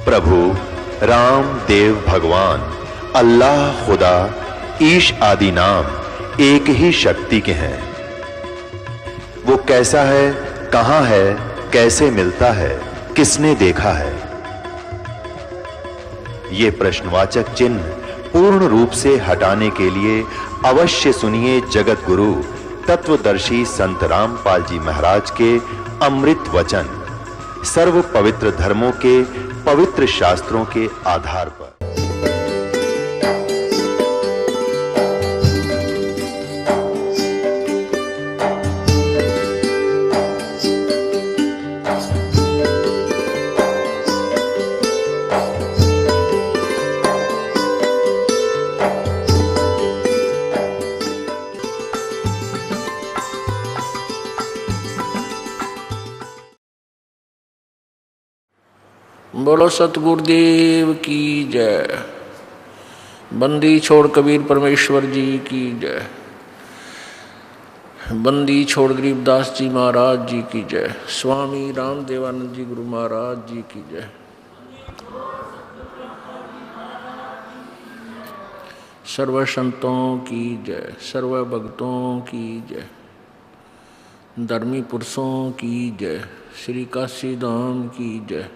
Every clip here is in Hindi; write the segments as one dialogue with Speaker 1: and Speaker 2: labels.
Speaker 1: प्रभु राम देव भगवान अल्लाह खुदा ईश आदि नाम एक ही शक्ति के हैं। वो कैसा है, कहां है, कैसे मिलता है, किसने देखा है? ये प्रश्नवाचक चिन्ह पूर्ण रूप से हटाने के लिए अवश्य सुनिए जगत गुरु तत्वदर्शी संत रामपाल जी महाराज के अमृत वचन, सर्व पवित्र धर्मों के पवित्र शास्त्रों के आधार पर।
Speaker 2: बोलो सतगुरुदेव की जय। बंदी छोड़ कबीर परमेश्वर जी की जय। बंदी छोड़ गरीबदास जी महाराज जी की जय। स्वामी रामदेवानंद जी गुरु महाराज जी की जय। सर्व संतों की जय, सर्व भक्तों की जय, धर्मी पुरुषों की जय। श्री काशी धाम की जय,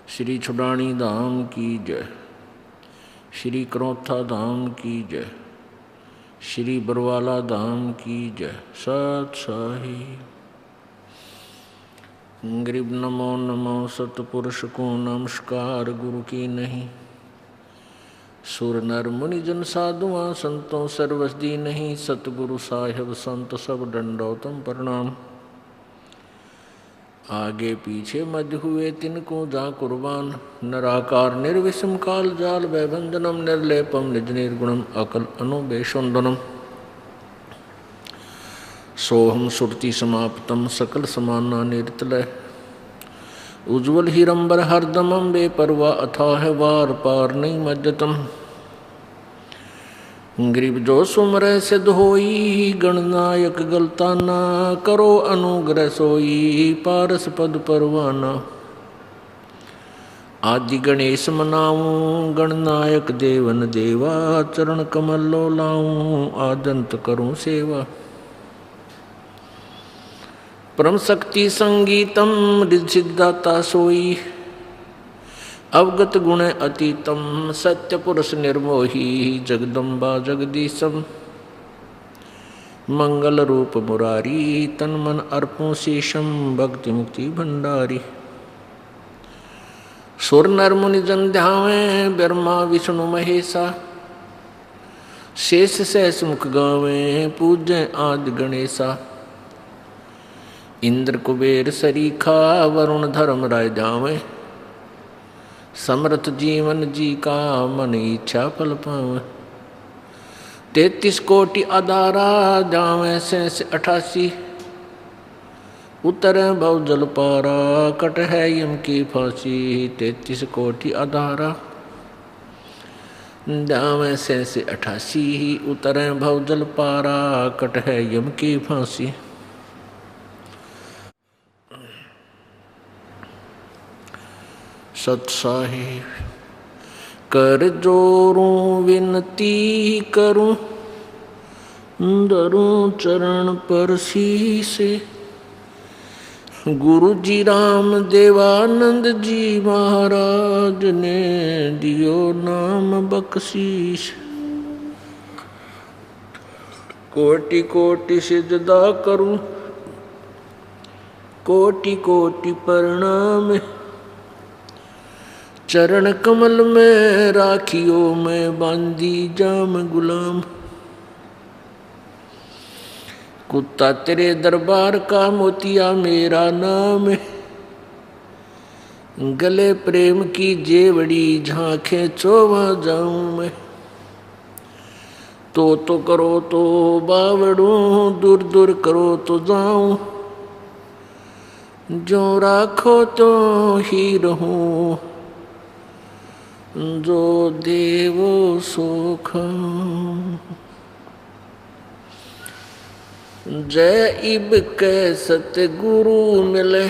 Speaker 2: श्री छुडानी धाम की जय, श्री करौथा धाम की जय, श्री बरवाला धाम की जय। सत साहिब गरीब नमो नमो सतपुरुष को नमस्कार गुरु की नहीं। सुर नर मुनि जन साधुआं संतों सर्वसदी नहीं। सतगुरु साहिब संत सब दंडोतम प्रणाम। आगे पीछे मध्य हुए तिनको जा कुर्बान। निराकार निर्विषम काल जाल वैभंजनम निर्लेपम निज निर्गुणम अकल अनुबेशोन्दनम। सोहम सुरति समाप्तम सकल समाना निर्तलय। उज्ज्वल हिरंबर हरदमम बेपरवा अथाह वार पार नहीं मज्जतम। गरीब जो सुमरह सिद्ध होई गणनायक गलताना। करो अनुग्रह सोई पारस पद परवाना। आदि गणेश मनाऊं गणनायक देवन देवा। चरण कमल लो लाऊं आदंत करूं सेवा। परम शक्ति संगीतम रिद्धिदाता सोई। अवगत गुण अतीतम सत्य पुरुष निर्मोही। जगदम्बा जगदीशम मंगल रूप मुरारी। तन मन अर्पों शेषम भक्ति मुक्ति भंडारी। सुर नर मुनि जन ध्यावे ब्रह्मा विष्णु महेशा। शेष सहस मुख गावे पूज्य आदि गणेशा। इंद्र कुबेर सरीखा वरुण धर्म राय जावे। समर्थ जीवन जी का मन इच्छा फल पावे। 33 कोटि अदारा जावे शेष 88। उतर भव जल पारा कट है यम की फांसी। 33 कोटि अदारा जावे शेष 88। उतर भव जल पारा कट है यम की फांसी। सत साहिब कर जोरूं विनती करूं। धरूं चरण पर शीसे। गुरु जी राम देवानंद जी महाराज ने दियो नाम बख्शीश। कोटि कोटि सिजदा करूं कोटि कोटि प्रणाम। चरण कमल में राखियो मैं बांधी जाम गुलाम। कुत्ता तेरे दरबार का मोतिया मेरा नाम। गले प्रेम की जेवड़ी झांखे चोवा जाऊं मैं। तो करो तो बावड़ूं दूर दूर करो तो जाऊं। जो राखो तो ही रहूं। जो देवो सुख। जय इब के सतगुरु मिले।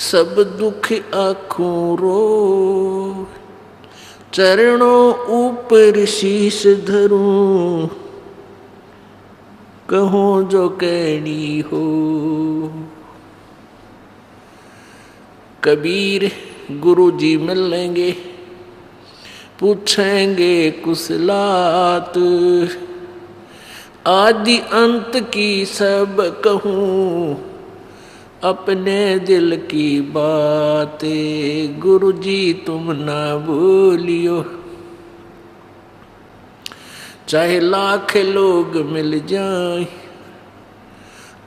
Speaker 2: सब दुख आँखों रो, चरणों ऊपर शीश धरूं, कहूँ जो कहनी हो। कबीर गुरु जी मिल लेंगे, पूछेंगे कुशलात, आदि अंत की सब कहूँ, अपने दिल की बातें। गुरु जी तुम ना भूलियो, चाहे लाख लोग मिल जाएं,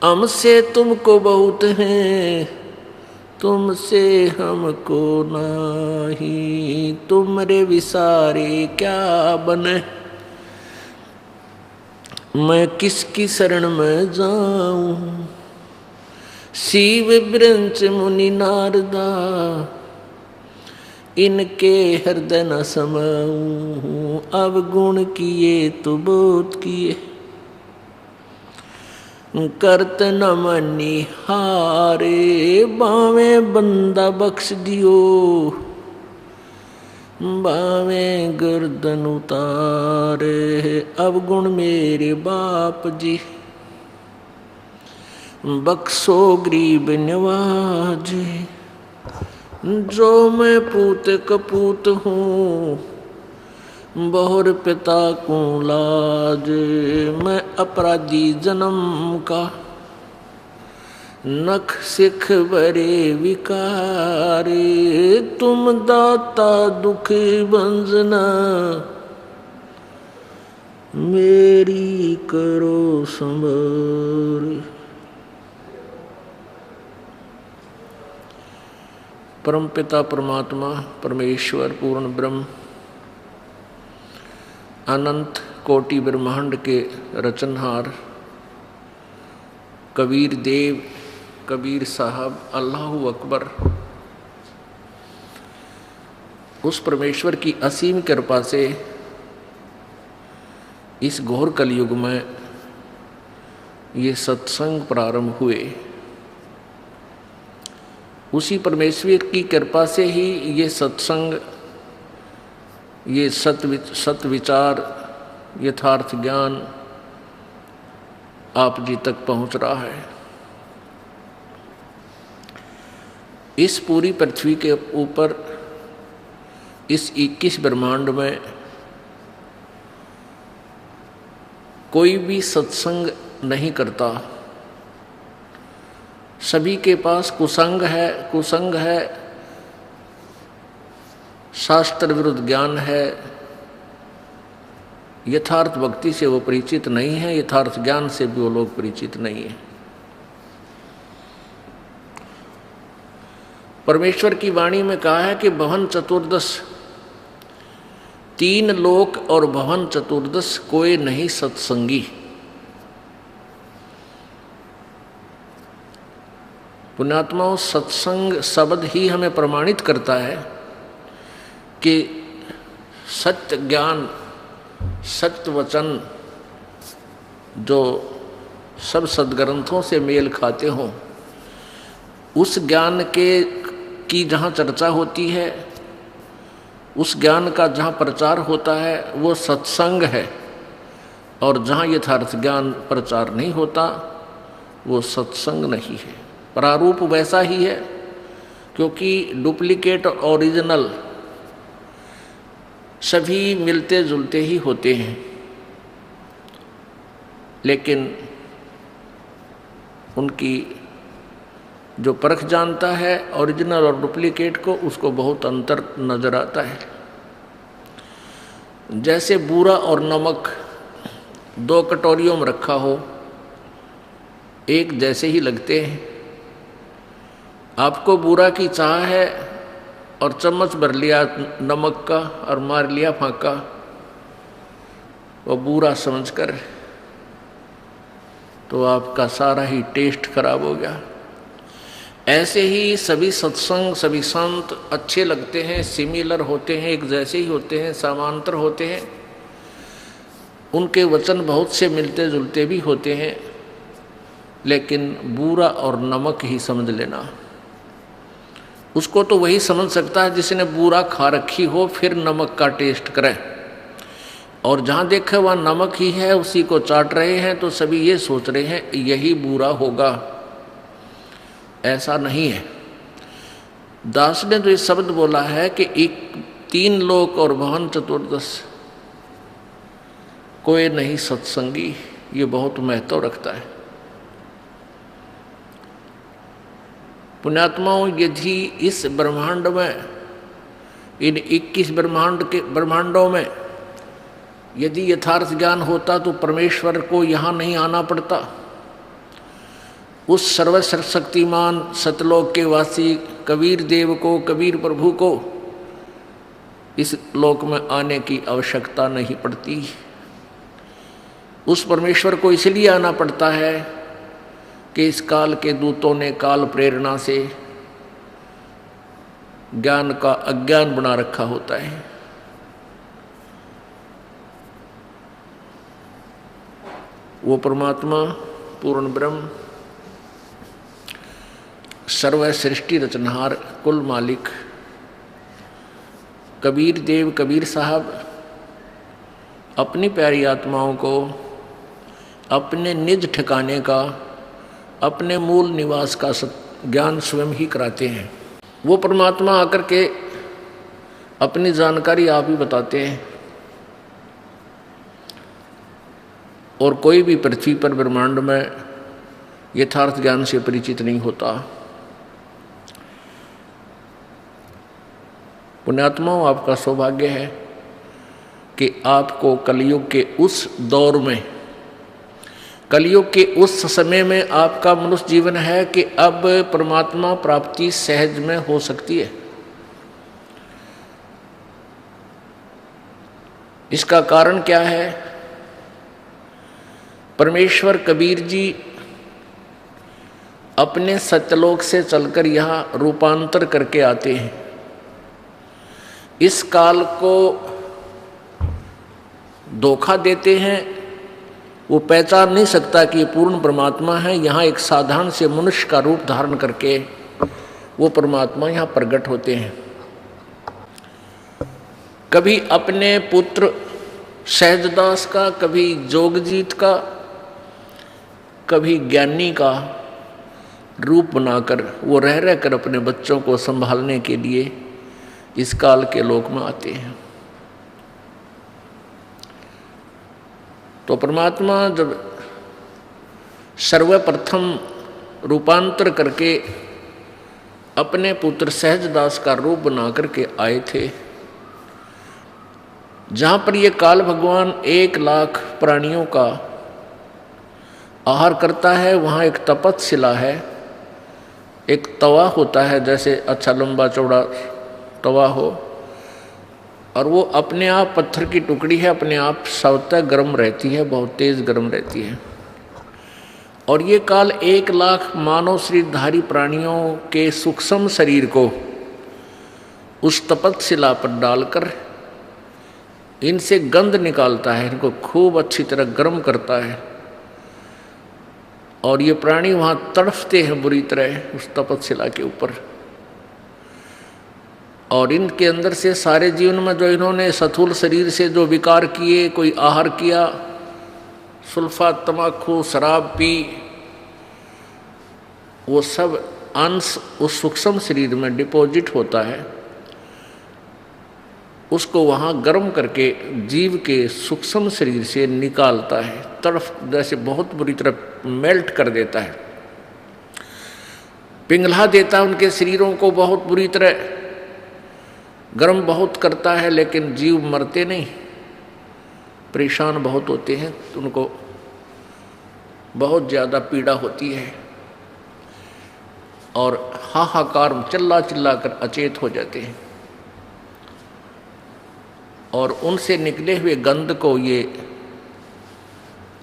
Speaker 2: हमसे तुमको बहुत हैं, तुमसे हमको नहीं। तुमरे विसारे क्या बने, मैं किसकी शरण में जाऊं। शिव ब्रंच मुनि नारदा, इनके हृदय न समाऊं। अब गुण किए तो बहुत किए, करत न मनी हारे। बावे बंदा बख्श दियो, बावे गर्दन उतारे। अब गुण मेरे बाप जी, बख्शो गरीब नवाजे। जो मैं पूत कपूत हूँ, बहुर पिता को लाज। मैं अपराधी जन्म का, नख सिख बरे विकारे। तुम दाता दुख भंजना, मेरी करो संभार। परमपिता परमात्मा परमेश्वर पूर्ण ब्रह्म, अनंत कोटि ब्रह्मांड के रचनहार कबीर देव, कबीर साहब, अल्लाहु अकबर, उस परमेश्वर की असीम कृपा से इस घोर कलयुग में ये सत्संग प्रारंभ हुए। उसी परमेश्वर की कृपा से ही ये सत्संग, ये सत विचार, यथार्थ ज्ञान आप जी तक पहुंच रहा है। इस पूरी पृथ्वी के ऊपर, इस 21 ब्रह्मांड में कोई भी सत्संग नहीं करता। सभी के पास कुसंग है, शास्त्र विरुद्ध ज्ञान है। यथार्थ भक्ति से वो परिचित नहीं है, यथार्थ ज्ञान से भी वो लोग परिचित नहीं है। परमेश्वर की वाणी में कहा है कि भवन चतुर्दश, 3 लोक और भवन चतुर्दश कोई नहीं सत्संगी। पुण्यात्माओं, सत्संग शब्द ही हमें प्रमाणित करता है कि सत्य ज्ञान, सत्य वचन जो सब सद्ग्रंथों से मेल खाते हों, उस ज्ञान की जहाँ चर्चा होती है, उस ज्ञान का जहाँ प्रचार होता है, वो सत्संग है। और जहाँ यथार्थ ज्ञान प्रचार नहीं होता, वो सत्संग नहीं है। प्रारूप वैसा ही है, क्योंकि डुप्लीकेट और ओरिजिनल सभी मिलते जुलते ही होते हैं, लेकिन उनकी जो परख जानता है ओरिजिनल और डुप्लीकेट को, उसको बहुत अंतर नजर आता है। जैसे बूरा और नमक 2 कटोरियों में रखा हो, एक जैसे ही लगते हैं। आपको बूरा की चाह है और चम्मच भर लिया नमक का और मार लिया फांका, वो बूरा समझकर, तो आपका सारा ही टेस्ट खराब हो गया। ऐसे ही सभी सत्संग, सभी संत अच्छे लगते हैं, सिमिलर होते हैं, एक जैसे ही होते हैं, समांतर होते हैं। उनके वचन बहुत से मिलते जुलते भी होते हैं, लेकिन बूरा और नमक ही समझ लेना। उसको तो वही समझ सकता है जिसने बूरा खा रखी हो फिर नमक का टेस्ट करे। और जहाँ देखे वहाँ नमक ही है, उसी को चाट रहे हैं, तो सभी ये सोच रहे हैं यही बुरा होगा। ऐसा नहीं है। दास ने तो ये शब्द बोला है कि एक 3 लोक और भवन चतुर्दश कोई नहीं सत्संगी, ये बहुत महत्व रखता है। पुण्यात्माओं, यदि इस ब्रह्मांड में, इन 21 ब्रह्मांडों में यदि यथार्थ ज्ञान होता तो परमेश्वर को यहाँ नहीं आना पड़ता। उस सर्वशक्तिमान सतलोक के वासी कबीर देव को, कबीर प्रभु को इस लोक में आने की आवश्यकता नहीं पड़ती। उस परमेश्वर को इसलिए आना पड़ता है कि इस काल के दूतों ने काल प्रेरणा से ज्ञान का अज्ञान बना रखा होता है। वो परमात्मा पूर्ण ब्रह्म, सर्व सृष्टि रचनहार, कुल मालिक कबीर देव, कबीर साहब अपनी प्यारी आत्माओं को अपने निज ठिकाने का, अपने मूल निवास का ज्ञान स्वयं ही कराते हैं। वो परमात्मा आकर के अपनी जानकारी आप ही बताते हैं। और कोई भी पृथ्वी पर ब्रह्मांड में यथार्थ ज्ञान से परिचित नहीं होता। पुण्यात्माओं, आपका सौभाग्य है कि आपको कलयुग के उस दौर में, कलयुग के उस समय में आपका मनुष्य जीवन है कि अब परमात्मा प्राप्ति सहज में हो सकती है। इसका कारण क्या है? परमेश्वर कबीर जी अपने सत्यलोक से चलकर यहाँ रूपांतर करके आते हैं। इस काल को धोखा देते हैं, वो पहचान नहीं सकता कि ये पूर्ण परमात्मा है। यहाँ एक साधारण से मनुष्य का रूप धारण करके वो परमात्मा यहाँ प्रकट होते हैं। कभी अपने पुत्र सहजदास का, कभी जोगजीत का, कभी ज्ञानी का रूप बनाकर वो रह रहकर अपने बच्चों को संभालने के लिए इस काल के लोक में आते हैं। तो परमात्मा जब सर्वप्रथम रूपांतर करके अपने पुत्र सहजदास का रूप बना करके आए थे, जहाँ पर ये काल भगवान 1 लाख प्राणियों का आहार करता है, वहाँ एक तपतशिला है, एक तवा होता है, जैसे अच्छा लंबा चौड़ा तवा हो, और वो अपने आप पत्थर की टुकड़ी है, अपने आप स्वतः गर्म रहती है, बहुत तेज गर्म रहती है। और ये काल 1 लाख मानव शरीरधारी प्राणियों के सूक्ष्म शरीर को उस तपतशिला पर डालकर इनसे गंध निकालता है, इनको खूब अच्छी तरह गर्म करता है। और ये प्राणी वहाँ तड़फते हैं बुरी तरह उस तपतशिला के ऊपर। और इनके अंदर से सारे जीवन में जो इन्होंने स्थूल शरीर से जो विकार किए, कोई आहार किया, सुल्फा, तमाकू, शराब पी, वो सब अंश उस सूक्ष्म शरीर में डिपॉजिट होता है। उसको वहाँ गर्म करके जीव के सूक्ष्म शरीर से निकालता है, तड़फ जैसे बहुत बुरी तरह मेल्ट कर देता है, पिघला देता है उनके शरीरों को, बहुत बुरी तरह गर्म बहुत करता है। लेकिन जीव मरते नहीं, परेशान बहुत होते हैं, तो उनको बहुत ज़्यादा पीड़ा होती है और हाहाकार चिल्ला चिल्ला कर अचेत हो जाते हैं। और उनसे निकले हुए गंध को ये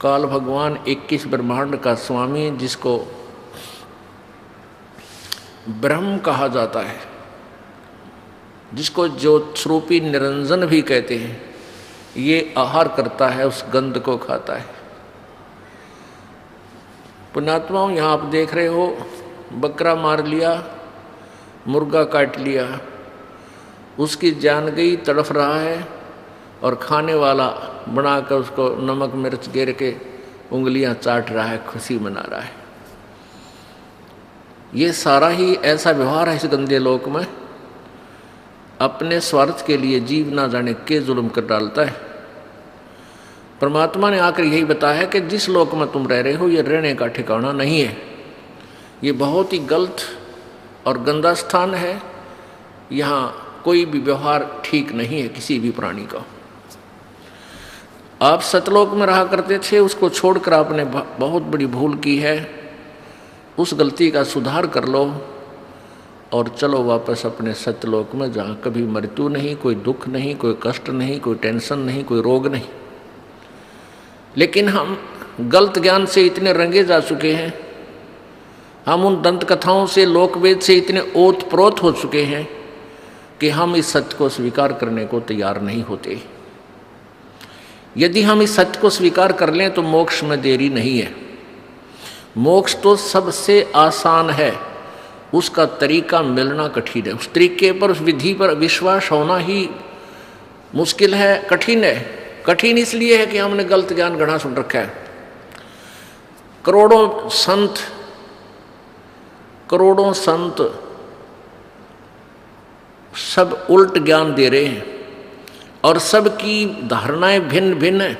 Speaker 2: काल भगवान 21 ब्रह्मांड का स्वामी, जिसको ब्रह्म कहा जाता है, जिसको ज्योत स्वरूपी निरंजन भी कहते हैं, ये आहार करता है, उस गंध को खाता है। पुण्यात्माओं, यहाँ आप देख रहे हो, बकरा मार लिया, मुर्गा काट लिया, उसकी जान गई, तड़फ रहा है, और खाने वाला बनाकर उसको नमक मिर्च गिर के उंगलियां चाट रहा है, खुशी मना रहा है। ये सारा ही ऐसा व्यवहार है इस गंदे लोक में, अपने स्वार्थ के लिए जीव ना जाने के जुल्म कर डालता है। परमात्मा ने आकर यही बताया कि जिस लोक में तुम रह रहे हो ये रहने का ठिकाना नहीं है, ये बहुत ही गलत और गंदा स्थान है, यहाँ कोई भी व्यवहार ठीक नहीं है किसी भी प्राणी का। आप सतलोक में रहा करते थे, उसको छोड़कर आपने बहुत बड़ी भूल की है, उस गलती का सुधार कर लो और चलो वापस अपने सत्यलोक में, जहाँ कभी मृत्यु नहीं, कोई दुख नहीं, कोई कष्ट नहीं, कोई टेंशन नहीं, कोई रोग नहीं। लेकिन हम गलत ज्ञान से इतने रंगे जा चुके हैं, हम उन दंत कथाओं से, लोकवेद से इतने ओतप्रोत हो चुके हैं कि हम इस सत्य को स्वीकार करने को तैयार नहीं होते। यदि हम इस सत्य को स्वीकार कर लें तो मोक्ष में देरी नहीं है। मोक्ष तो सबसे आसान है, उसका तरीका मिलना कठिन है। उस तरीके पर, उस विधि पर विश्वास होना ही मुश्किल है, कठिन है। कठिन इसलिए है कि हमने गलत ज्ञान गढ़ा सुन रखा है। करोड़ों संत सब उल्ट ज्ञान दे रहे हैं और सबकी धारणाएं भिन्न भिन्न है,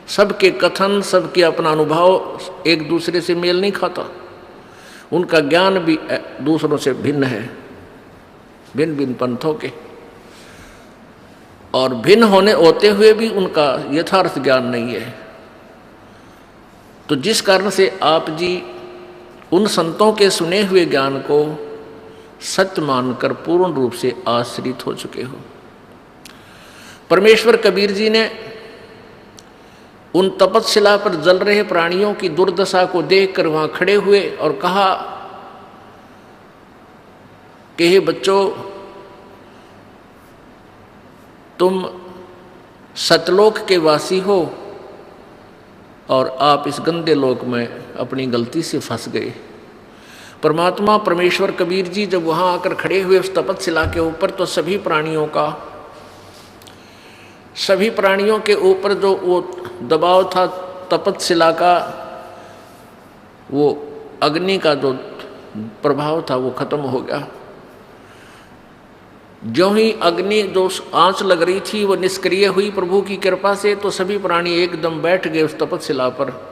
Speaker 2: सबके कथन, सबके अपना अनुभव एक दूसरे से मेल नहीं खाता, उनका ज्ञान भी दूसरों से भिन्न है, भिन्न भिन्न पंथों के, और भिन्न होते हुए भी उनका यथार्थ ज्ञान नहीं है। तो जिस कारण से आप जी उन संतों के सुने हुए ज्ञान को सत्य मानकर पूर्ण रूप से आश्रित हो चुके हो। परमेश्वर कबीर जी ने उन तपस्शिला पर जल रहे प्राणियों की दुर्दशा को देखकर वहां खड़े हुए और कहा कि हे बच्चों, तुम सतलोक के वासी हो और आप इस गंदे लोक में अपनी गलती से फंस गए। परमात्मा परमेश्वर कबीर जी जब वहां आकर खड़े हुए उस तपस्शिला के ऊपर, तो सभी प्राणियों के ऊपर जो वो दबाव था तपस्शिला का, वो अग्नि का जो प्रभाव था वो खत्म हो गया। जो ही अग्नि जो आंच लग रही थी वो निष्क्रिय हुई प्रभु की कृपा से, तो सभी प्राणी एकदम बैठ गए उस तपस्शिला पर,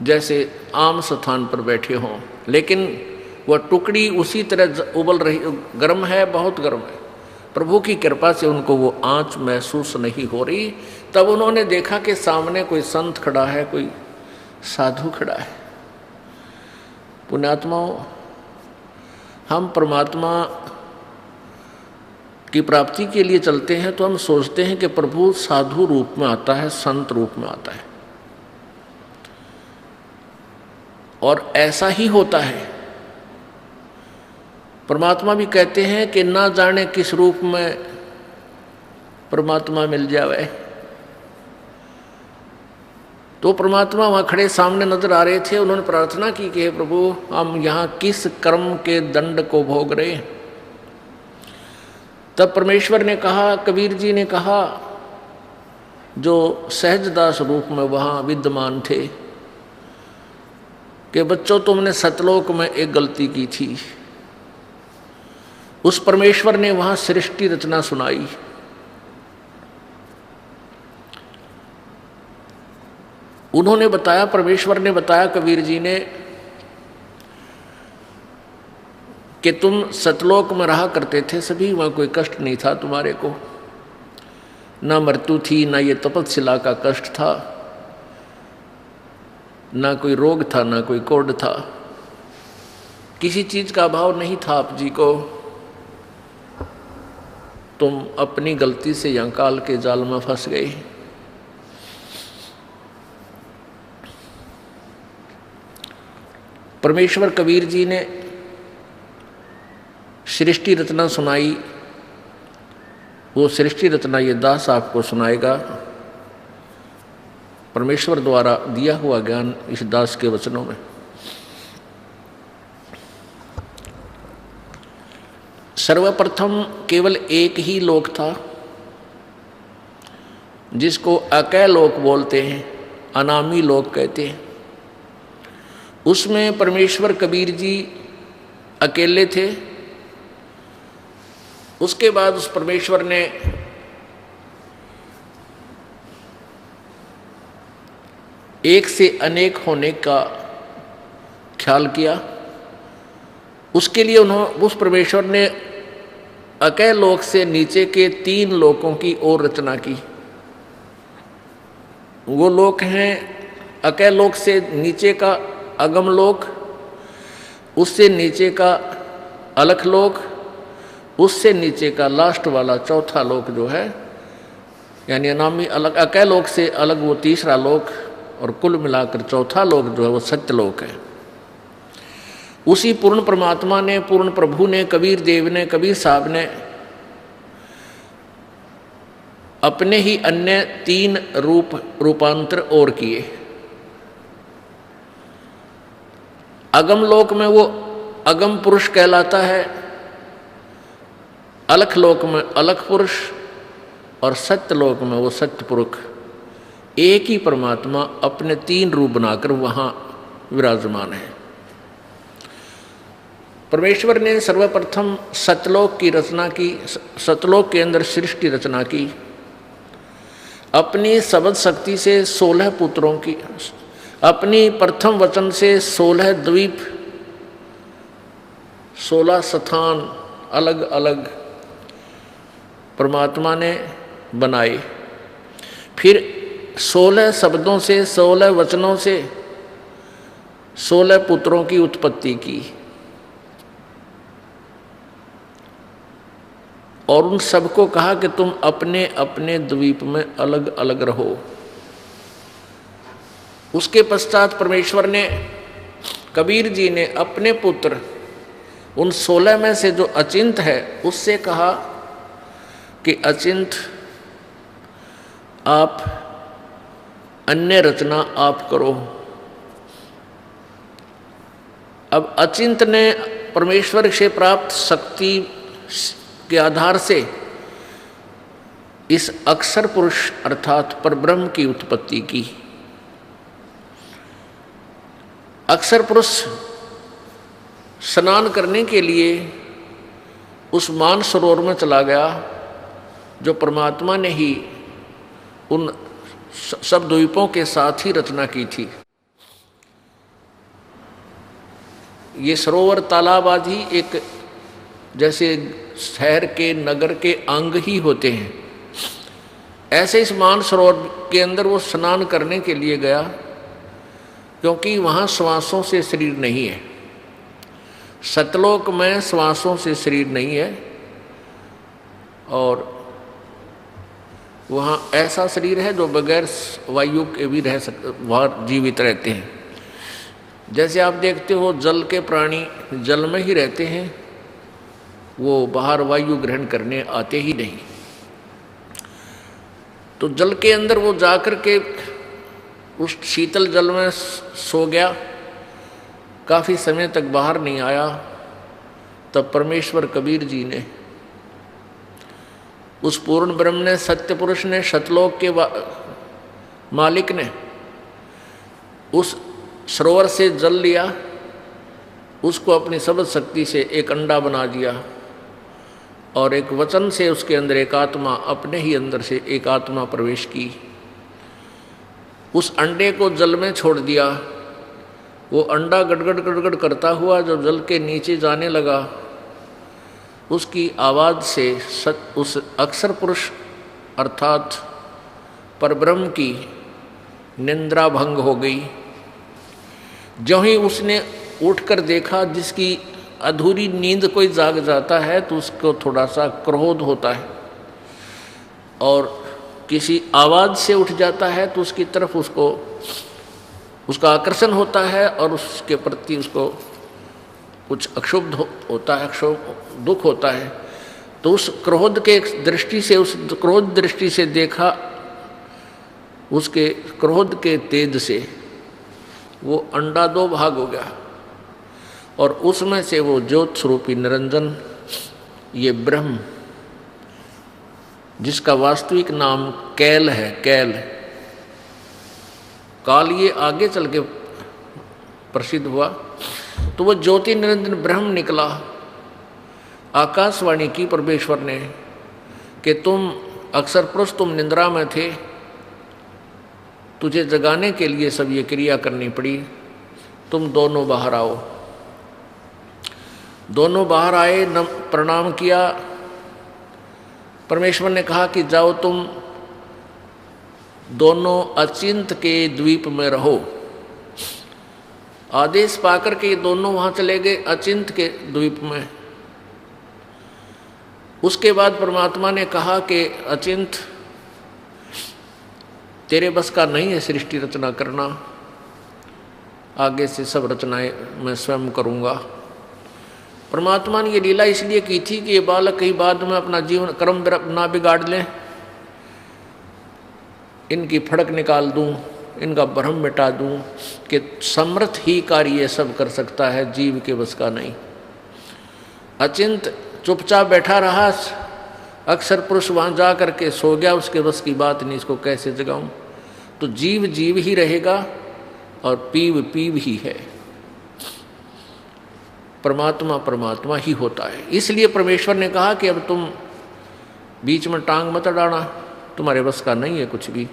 Speaker 2: जैसे आम स्थान पर बैठे हों। लेकिन वह टुकड़ी उसी तरह उबल रही, गर्म है, बहुत गर्म है। प्रभु की कृपा से उनको वो आंच महसूस नहीं हो रही। तब उन्होंने देखा कि सामने कोई संत खड़ा है, कोई साधु खड़ा है। पुण्यात्माओं, हम परमात्मा की प्राप्ति के लिए चलते हैं तो हम सोचते हैं कि प्रभु साधु रूप में आता है, संत रूप में आता है, और ऐसा ही होता है। परमात्मा भी कहते हैं कि ना जाने किस रूप में परमात्मा मिल जावे। तो परमात्मा वहाँ खड़े सामने नजर आ रहे थे। उन्होंने प्रार्थना की कि हे प्रभु, हम यहाँ किस कर्म के दंड को भोग रहे हैं। तब परमेश्वर ने कहा, कबीर जी ने कहा, जो सहजदास रूप में वहाँ विद्यमान थे, कि बच्चों, तुमने सतलोक में एक गलती की थी। उस परमेश्वर ने वहां सृष्टि रचना सुनाई। उन्होंने बताया, परमेश्वर ने बताया कबीर जी ने, कि तुम सतलोक में रहा करते थे सभी, वहां कोई कष्ट नहीं था तुम्हारे को, ना मृत्यु थी, ना ये तपस्शिला का कष्ट था, ना कोई रोग था, ना कोई कोढ़ था, किसी चीज का अभाव नहीं था आप जी को। तुम अपनी गलती से यहाँ काल के जाल में फंस गए। परमेश्वर कबीर जी ने सृष्टि रचना सुनाई। वो सृष्टि रचना ये दास आपको सुनाएगा। परमेश्वर द्वारा दिया हुआ ज्ञान इस दास के वचनों में। सर्वप्रथम केवल एक ही लोक था जिसको अकय लोक बोलते हैं, अनामी लोक कहते हैं। उसमें परमेश्वर कबीर जी अकेले थे। उसके बाद उस परमेश्वर ने एक से अनेक होने का ख्याल किया। उसके लिए उस परमेश्वर ने अकय लोक से नीचे के 3 लोकों की और रचना की। वो लोक हैं अकय लोक से नीचे का अगम लोक, उससे नीचे का अलख लोक, उससे नीचे का लास्ट वाला चौथा लोक जो है, यानी अनामी अलग अकय लोक से अलग वो तीसरा लोक, और कुल मिलाकर चौथा लोक जो है वो सत्यलोक है। उसी पूर्ण परमात्मा ने, पूर्ण प्रभु ने, कबीर देव ने, कबीर साहब ने अपने ही अन्य 3 रूपांतर और किए। अगम लोक में वो अगम पुरुष कहलाता है, अलख लोक में अलख पुरुष, और सत्य लोक में वो सत्य पुरुष। एक ही परमात्मा अपने 3 रूप बनाकर वहां विराजमान है। परमेश्वर ने सर्वप्रथम सतलोक की रचना की, सतलोक के अंदर सृष्टि रचना की। अपनी शब्द शक्ति से 16 पुत्रों की, अपनी प्रथम वचन से 16 द्वीप, 16 स्थान अलग अलग परमात्मा ने बनाए। फिर 16 शब्दों से, 16 वचनों से 16 पुत्रों की उत्पत्ति की, और उन सबको कहा कि तुम अपने अपने द्वीप में अलग अलग रहो। उसके पश्चात परमेश्वर ने, कबीर जी ने अपने पुत्र उन 16 में से जो अचिंत है उससे कहा कि अचिंत आप अन्य रचना आप करो। अब अचिंत ने परमेश्वर से प्राप्त शक्ति के आधार से इस अक्षर पुरुष अर्थात परब्रह्म की उत्पत्ति की। अक्षर पुरुष स्नान करने के लिए उस मान सरोवर में चला गया जो परमात्मा ने ही उन सब द्वीपों के साथ ही रचना की थी। ये सरोवर तालाब आदि एक जैसे शहर के नगर के अंग ही होते हैं, ऐसे इस मान सरोवर के अंदर वो स्नान करने के लिए गया, क्योंकि वहाँ श्वासों से शरीर नहीं है। सतलोक में श्वासों से शरीर नहीं है, और वहाँ ऐसा शरीर है जो बगैर वायु के भी रह सकते, वहाँ जीवित रहते हैं। जैसे आप देखते हो जल के प्राणी जल में ही रहते हैं, वो बाहर वायु ग्रहण करने आते ही नहीं। तो जल के अंदर वो जाकर के उस शीतल जल में सो गया, काफ़ी समय तक बाहर नहीं आया। तब परमेश्वर कबीर जी ने, उस पूर्ण ब्रह्म ने, सत्य पुरुष ने, सतलोक के मालिक ने उस सरोवर से जल लिया, उसको अपनी शब्द शक्ति से एक अंडा बना दिया, और एक वचन से उसके अंदर एक आत्मा, अपने ही अंदर से एक आत्मा प्रवेश की। उस अंडे को जल में छोड़ दिया। वो अंडा गड़गड़ गड़गड़ करता हुआ जो जल के नीचे जाने लगा, उसकी आवाज़ से उस अक्षर पुरुष अर्थात परब्रह्म की निंद्रा भंग हो गई। जो ही उसने उठकर देखा, जिसकी अधूरी नींद कोई जाग जाता है तो उसको थोड़ा सा क्रोध होता है, और किसी आवाज़ से उठ जाता है तो उसकी तरफ उसका आकर्षण होता है, और उसके प्रति उसको कुछ अक्षुब्ध होता है, दुख होता है। तो उस क्रोध के दृष्टि से, उस क्रोध दृष्टि से देखा, उसके क्रोध के तेज से वो अंडा 2 भाग हो गया, और उसमें से वो ज्योत स्वरूपी निरंजन ये ब्रह्म, जिसका वास्तविक नाम कैल है, कैल काल, ये आगे चल के प्रसिद्ध हुआ, तो वो ज्योति निरंजन ब्रह्म निकला। आकाशवाणी की परमेश्वर ने कि तुम अक्सर पुरुष, तुम निंद्रा में थे, तुझे जगाने के लिए सब ये क्रिया करनी पड़ी, तुम दोनों बाहर आओ। दोनों बाहर आए, प्रणाम किया। परमेश्वर ने कहा कि जाओ तुम दोनों अचिंत के द्वीप में रहो। आदेश पाकर के ये दोनों वहां चले गए अचिंत के द्वीप में। उसके बाद परमात्मा ने कहा कि अचिंत, तेरे बस का नहीं है सृष्टि रचना करना, आगे से सब रचनाएं मैं स्वयं करूंगा। परमात्मा ने ये लीला इसलिए की थी कि ये बालक कहीं बाद में अपना जीवन कर्म ना बिगाड़ लें, इनकी फड़क निकाल दूं, इनका भ्रम मिटा दूं कि समर्थ ही कार्य सब कर सकता है, जीव के बस का नहीं। अचिंत चुपचाप बैठा रहा, अक्सर पुरुष वहां जा करके सो गया, उसके बस की बात नहीं, इसको कैसे जगाऊं। तो जीव जीव ही रहेगा और पीव पीव ही है, परमात्मा परमात्मा ही होता है। इसलिए परमेश्वर ने कहा कि अब तुम बीच में टांग मत अड़ाना, तुम्हारे बस का नहीं है कुछ भी,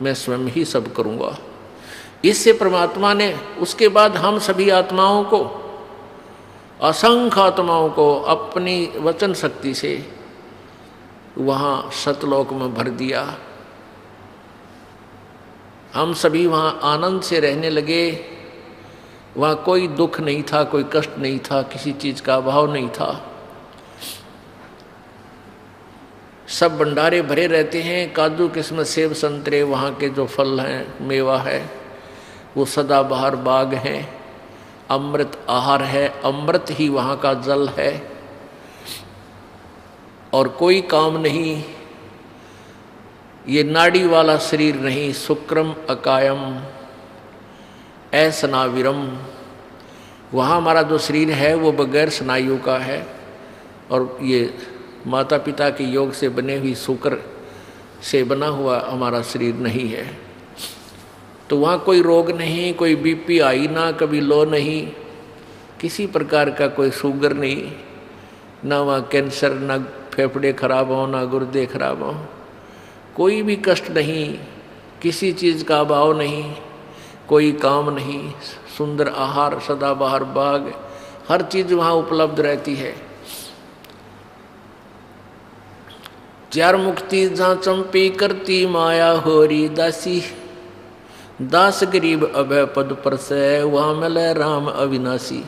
Speaker 2: मैं स्वयं ही सब करूंगा। इससे परमात्मा ने उसके बाद हम सभी आत्माओं को, असंख्य आत्माओं को अपनी वचन शक्ति से वहाँ सतलोक में भर दिया। हम सभी वहाँ आनंद से रहने लगे। वहाँ कोई दुख नहीं था, कोई कष्ट नहीं था, किसी चीज़ का अभाव नहीं था। सब भंडारे भरे रहते हैं, काजू किस्मत सेब संतरे, वहाँ के जो फल हैं, मेवा है, वो सदाबहार बाग हैं। अमृत आहार है, अमृत ही वहाँ का जल है। और कोई काम नहीं, ये नाड़ी वाला शरीर नहीं, शुक्रम अकायम ऐसनाविरम। वहाँ हमारा जो शरीर है वो बगैर स्नायु का है, और ये माता पिता के योग से बने हुई शुक्र से बना हुआ हमारा शरीर नहीं है। तो वहाँ कोई रोग नहीं, कोई बीपी हाई ना, कभी लो नहीं, किसी प्रकार का कोई शुगर नहीं, ना वहाँ कैंसर, ना फेफड़े खराब हो, ना गुर्दे खराब हो, कोई भी कष्ट नहीं, किसी चीज़ का अभाव नहीं, कोई काम नहीं, सुंदर आहार, सदाबहार बाग, हर चीज़ वहाँ उपलब्ध रहती है। चार मुक्ति जहाँ चंपी करती माया होरी दासी, दास गरीब अभय पद पर से वहाँ मिले राम अविनाशी।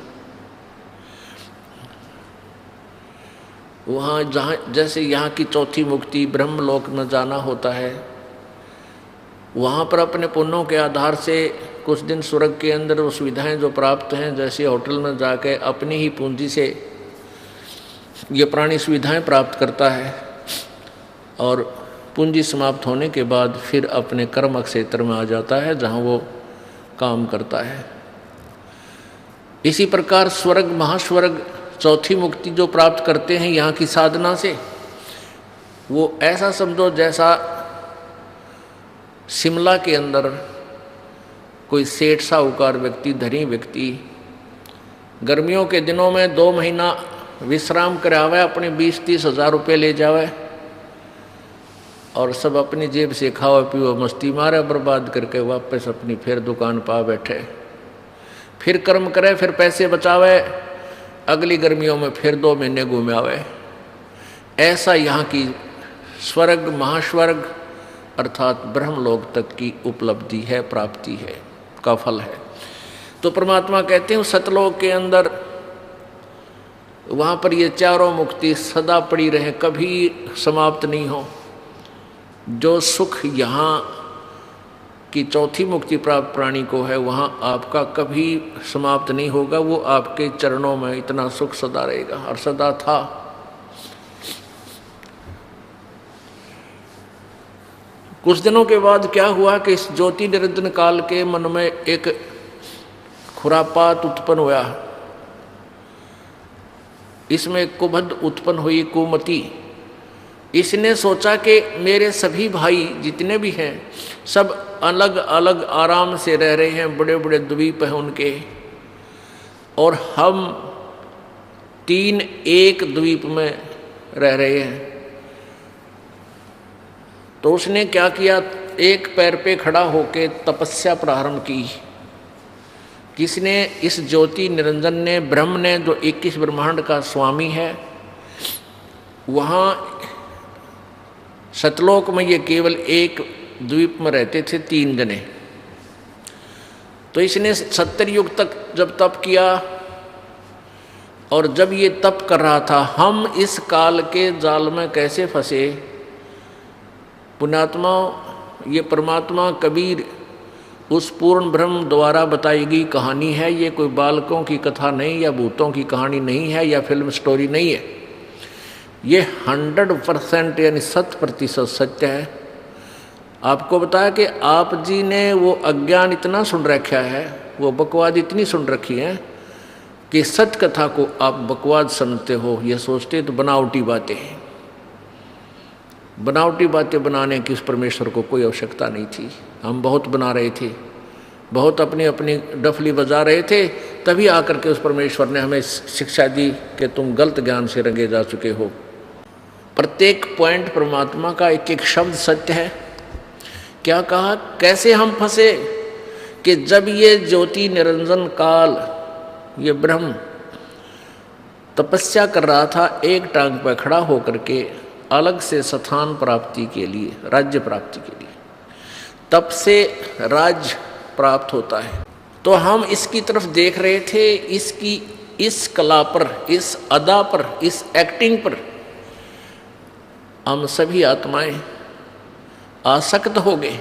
Speaker 2: वहाँ जहाँ जैसे यहाँ की चौथी मुक्ति ब्रह्मलोक में जाना होता है, वहाँ पर अपने पुण्यों के आधार से कुछ दिन स्वर्ग के अंदर वो सुविधाएँ जो प्राप्त हैं, जैसे होटल में जाके अपनी ही पूंजी से ये प्राणी सुविधाएं प्राप्त करता है, और पूंजी समाप्त होने के बाद फिर अपने कर्म क्षेत्र में आ जाता है जहाँ वो काम करता है। इसी प्रकार स्वर्ग, महास्वर्ग, चौथी मुक्ति जो प्राप्त करते हैं यहाँ की साधना से, वो ऐसा समझो जैसा शिमला के अंदर कोई सेठ साहूकार व्यक्ति, धनी व्यक्ति गर्मियों के दिनों में 2 महीना विश्राम करावे, अपने 20-30 हज़ार रुपये ले जावे और सब अपनी जेब से खाओ पियो मस्ती मारे, बर्बाद करके वापस अपनी फिर दुकान पा बैठे, फिर कर्म करे, फिर पैसे बचावे, अगली गर्मियों में फिर 2 महीने घूमे आवे। ऐसा यहाँ की स्वर्ग, महास्वर्ग अर्थात ब्रह्मलोक तक की उपलब्धि है, प्राप्ति है, का फल है। तो परमात्मा कहते हैं सतलोक के अंदर वहाँ पर ये चारों मुक्ति सदा पड़ी रहे, कभी समाप्त नहीं हो। जो सुख यहाँ की चौथी मुक्ति प्राप्त प्राणी को है, वहाँ आपका कभी समाप्त नहीं होगा, वो आपके चरणों में इतना सुख सदा रहेगा और सदा था। कुछ दिनों के बाद क्या हुआ कि इस ज्योति निरंजन काल के मन में एक खुरापात उत्पन्न हुआ। इसमें कुबध उत्पन्न हुई, कुमति। इसने सोचा कि मेरे सभी भाई जितने भी हैं सब अलग अलग आराम से रह रहे हैं, बड़े बड़े द्वीप हैं उनके, और हम 3 एक द्वीप में रह रहे हैं। तो उसने क्या किया, एक पैर पे खड़ा होकर तपस्या प्रारंभ की। किसने? इस ज्योति निरंजन ने, ब्रह्म ने, जो 21 ब्रह्मांड का स्वामी है। वहाँ सतलोक में ये केवल एक द्वीप में रहते थे 3 जने। तो इसने 70 युग तक जब तप किया, और जब ये तप कर रहा था, हम इस काल के जाल में कैसे फंसे। पुण्यात्मा, ये परमात्मा कबीर उस पूर्ण ब्रह्म द्वारा बताई गई कहानी है। ये कोई बालकों की कथा नहीं, या भूतों की कहानी नहीं है, या फिल्म स्टोरी नहीं है। ये 100% यानी 100% सत्य है। आपको बताया कि आप जी ने वो अज्ञान इतना सुन रखा है, वो बकवाद इतनी सुन रखी है कि सत्य कथा को आप बकवाद समझते हो। ये सोचते तो बनावटी बातें हैं। बनावटी बातें बनाने की उस परमेश्वर को कोई आवश्यकता नहीं थी। हम बहुत बना रहे थे, बहुत अपनी अपनी डफली बजा रहे थे, तभी आकर के उस परमेश्वर ने हमें शिक्षा दी कि तुम गलत ज्ञान से रंगे जा चुके हो। प्रत्येक पॉइंट परमात्मा का एक एक शब्द सत्य है। क्या कहा, कैसे हम फंसे कि जब ये ज्योति निरंजन काल, ये ब्रह्म तपस्या कर रहा था, एक टांग पर खड़ा होकर के अलग से स्थान प्राप्ति के लिए, राज्य प्राप्ति के लिए, तब से राज्य प्राप्त होता है। तो हम इसकी तरफ देख रहे थे, इसकी इस कला पर, इस अदा पर, इस एक्टिंग पर हम सभी आत्माएं आसक्त हो गए।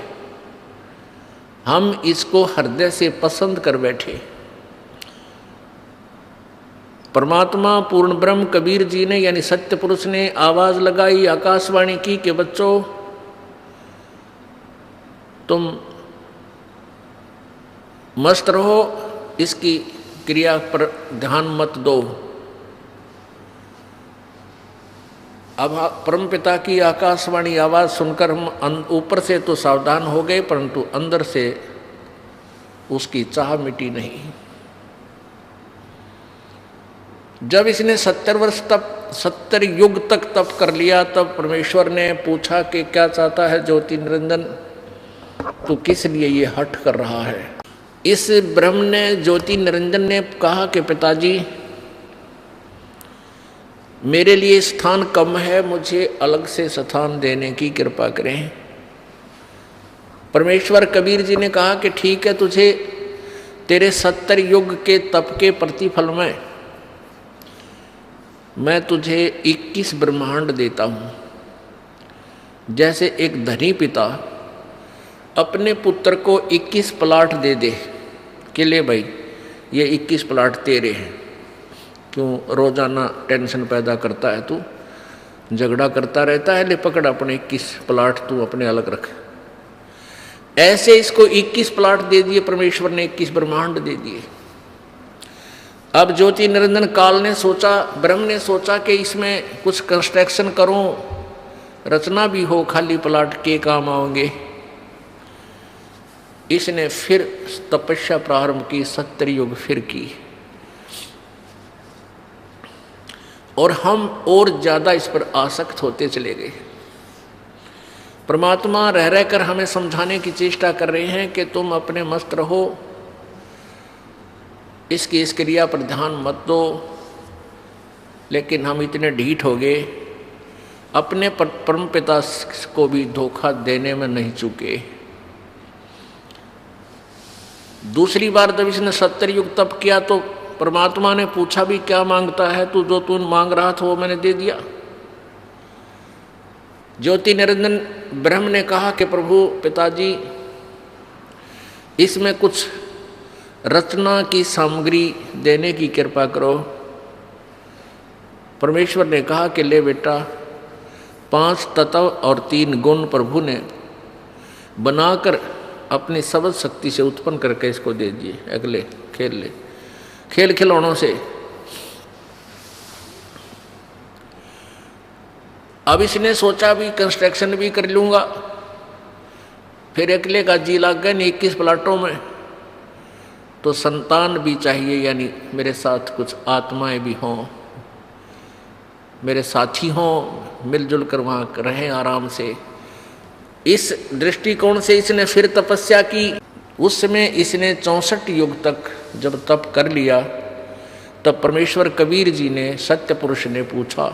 Speaker 2: हम इसको हृदय से पसंद कर बैठे। परमात्मा पूर्ण ब्रह्म कबीर जी ने, यानी सत्य पुरुष ने आवाज लगाई, आकाशवाणी की कि बच्चों, तुम मस्त रहो, इसकी क्रिया पर ध्यान मत दो। अब परमपिता की आकाशवाणी आवाज सुनकर हम ऊपर से तो सावधान हो गए, परंतु अंदर से उसकी चाह मिटी नहीं। जब इसने 70 वर्ष तक, 70 युग तक तप कर लिया, तब परमेश्वर ने पूछा कि क्या चाहता है ज्योति निरंजन, तू किस लिए ये हठ कर रहा है। इस ब्रह्म ने, ज्योति निरंजन ने कहा कि पिताजी, मेरे लिए स्थान कम है, मुझे अलग से स्थान देने की कृपा करें। परमेश्वर कबीर जी ने कहा कि ठीक है, तुझे तेरे 70 युग के तप के प्रतिफल में मैं तुझे 21 ब्रह्मांड देता हूँ। जैसे एक धनी पिता अपने पुत्र को 21 प्लाट दे दे कि ले भाई, ये 21 प्लाट तेरे हैं, क्यों रोजाना टेंशन पैदा करता है, तू झगड़ा करता रहता है, ले पकड़ अपने 21 प्लाट तू अपने अलग रख। ऐसे इसको 21 प्लाट दे दिए परमेश्वर ने, 21 ब्रह्मांड दे दिए। अब ज्योति निरंजन काल ने सोचा, ब्रह्म ने सोचा कि इसमें कुछ कंस्ट्रक्शन करूं, रचना भी हो, खाली प्लाट के काम आओगे। इसने फिर तपस्या प्रारंभ की, 70 युग फिर की, और हम और ज्यादा इस पर आसक्त होते चले गए। परमात्मा रह रहकर हमें समझाने की चेष्टा कर रहे हैं कि तुम अपने मस्त रहो, इसकी इस क्रिया पर ध्यान मत दो। लेकिन हम इतने ढीठ हो गए, अपने परम पिता को भी धोखा देने में नहीं चूके। दूसरी बार जब इसने 70 युग तप किया तो परमात्मा ने पूछा भी, क्या मांगता है तू? जो तू मांग रहा था वो मैंने दे दिया। ज्योति निरंजन ब्रह्म ने कहा कि प्रभु पिताजी, इसमें कुछ रचना की सामग्री देने की कृपा करो। परमेश्वर ने कहा कि ले बेटा, 5 तत्व और 3 गुण प्रभु ने बनाकर अपनी सबद शक्ति से उत्पन्न करके इसको दे दिए। अगले खेल ले, खेल खिलौनों से। अब इसने सोचा भी कंस्ट्रक्शन भी कर लूंगा, फिर अकेले का जी लग गया 21 प्लाटों में, तो संतान भी चाहिए, यानी मेरे साथ कुछ आत्माएं भी हों, मेरे साथी हों, मिलजुल कर वहाँ रहें आराम से। इस दृष्टिकोण से इसने फिर तपस्या की। उस समय इसने 64 युग तक जब तप कर लिया, तब परमेश्वर कबीर जी ने, सत्य पुरुष ने पूछा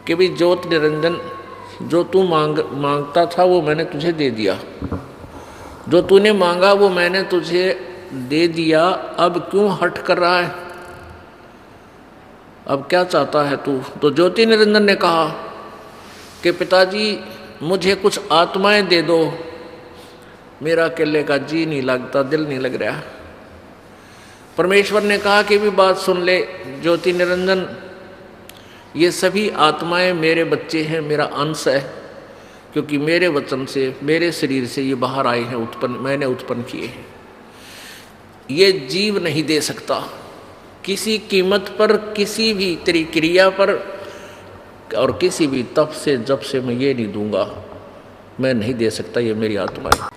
Speaker 2: कि भाई ज्योत निरंजन, जो तू मांगता था वो मैंने तुझे दे दिया, जो तूने मांगा वो मैंने तुझे दे दिया, अब क्यों हट कर रहा है, अब क्या चाहता है तू? तो ज्योति निरंजन ने कहा कि पिताजी मुझे कुछ आत्माएं दे दो, मेरा अकेले का जी नहीं लगता, दिल नहीं लग रहा। परमेश्वर ने कहा कि भी बात सुन ले ज्योति निरंजन, ये सभी आत्माएं मेरे बच्चे हैं, मेरा अंश है, क्योंकि मेरे वचन से, मेरे शरीर से ये बाहर आए हैं, उत्पन्न मैंने उत्पन्न किए हैं। ये जीव नहीं दे सकता किसी कीमत पर, किसी भी तेरी क्रिया पर और किसी भी तप से जब से मैं ये नहीं दूंगा, मैं नहीं दे सकता, ये मेरी आत्मा है।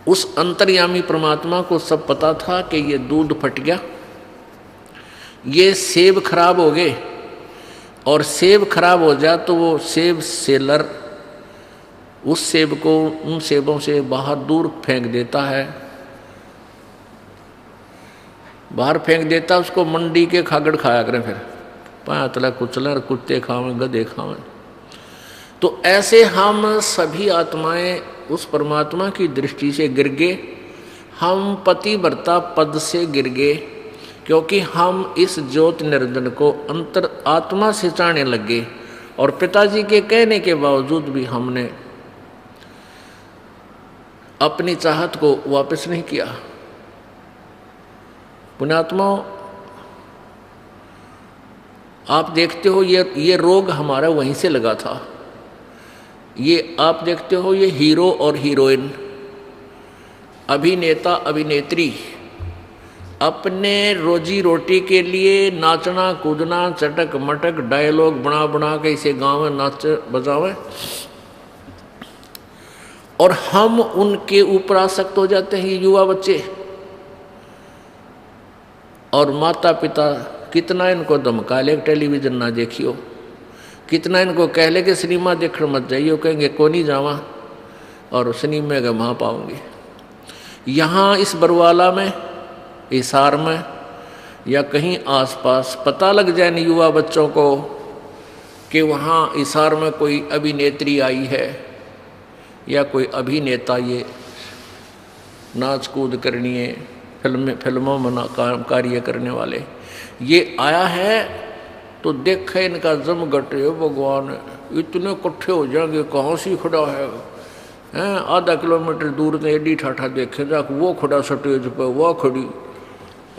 Speaker 2: उस अंतर्यामी परमात्मा को सब पता था कि ये दूध फट गया, ये सेब खराब हो गए, और सेब खराब हो जाए तो वो सेब सेलर उस सेब को उन सेबों से बाहर दूर फेंक देता है, बाहर फेंक देता, उसको मंडी के खागड़ खाया करें, फिर पातला कुचला, कुत्ते खावें, गधे खावें। तो ऐसे हम सभी आत्माएं उस परमात्मा की दृष्टि से गिर गए, हम पतिव्रता पद से गिर गए, क्योंकि हम इस ज्योत निरंजन को अंतर आत्मा से चाहने लगे, और पिताजी के कहने के बावजूद भी हमने अपनी चाहत को वापस नहीं किया। पुण्यात्माओं, आप देखते हो ये रोग हमारा वहीं से लगा था। ये आप देखते हो, ये हीरो और हीरोइन, अभिनेता अभिनेत्री अपने रोजी रोटी के लिए नाचना कूदना, चटक मटक डायलॉग बना बना के इसे गाँव में नाच बजावे, और हम उनके ऊपर आसक्त हो जाते हैं, ये युवा बच्चे। और माता पिता कितना इनको धमका ले टेलीविजन ना देखियो, कितना इनको कह ले कि सिनेमा देखने मत जाइयो, कहेंगे को नहीं जावा, और सिनेमा का वहाँ पाऊंगी। यहाँ इस बरवाला में, हिसार में या कहीं आसपास पता लग जाए युवा बच्चों को कि वहाँ हिसार में कोई अभिनेत्री आई है या कोई अभिनेता, ये नाच कूद करनी है, फिल्मों में कार्य करने वाले ये आया है, तो देखे इनका जम घटे, भगवान इतने इकट्ठे हो जाएंगे, कहाँ से खड़ा है हैं, आधा किलोमीटर दूर से एडी ठाठा देखे जा, वो खड़ा स्टेज पर, वो खड़ी,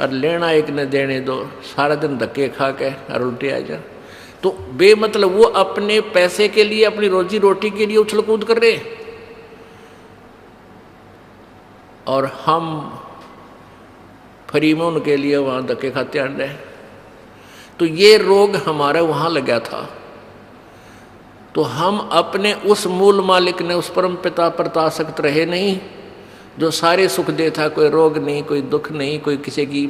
Speaker 2: और लेना एक ने देने दो, सारा दिन धक्के खा के और उल्टे आ जा। तो बेमतलब वो अपने पैसे के लिए, अपनी रोजी रोटी के लिए उछल कूद कर रहे, और हम फ्री में उनके लिए वहाँ धक्के खाते आन रहे। तो ये रोग हमारे वहाँ लगा था। तो हम अपने उस मूल मालिक ने, उस परम पिता पर आसक्त रहे नहीं, जो सारे सुख देता, कोई रोग नहीं, कोई दुख नहीं, कोई किसी की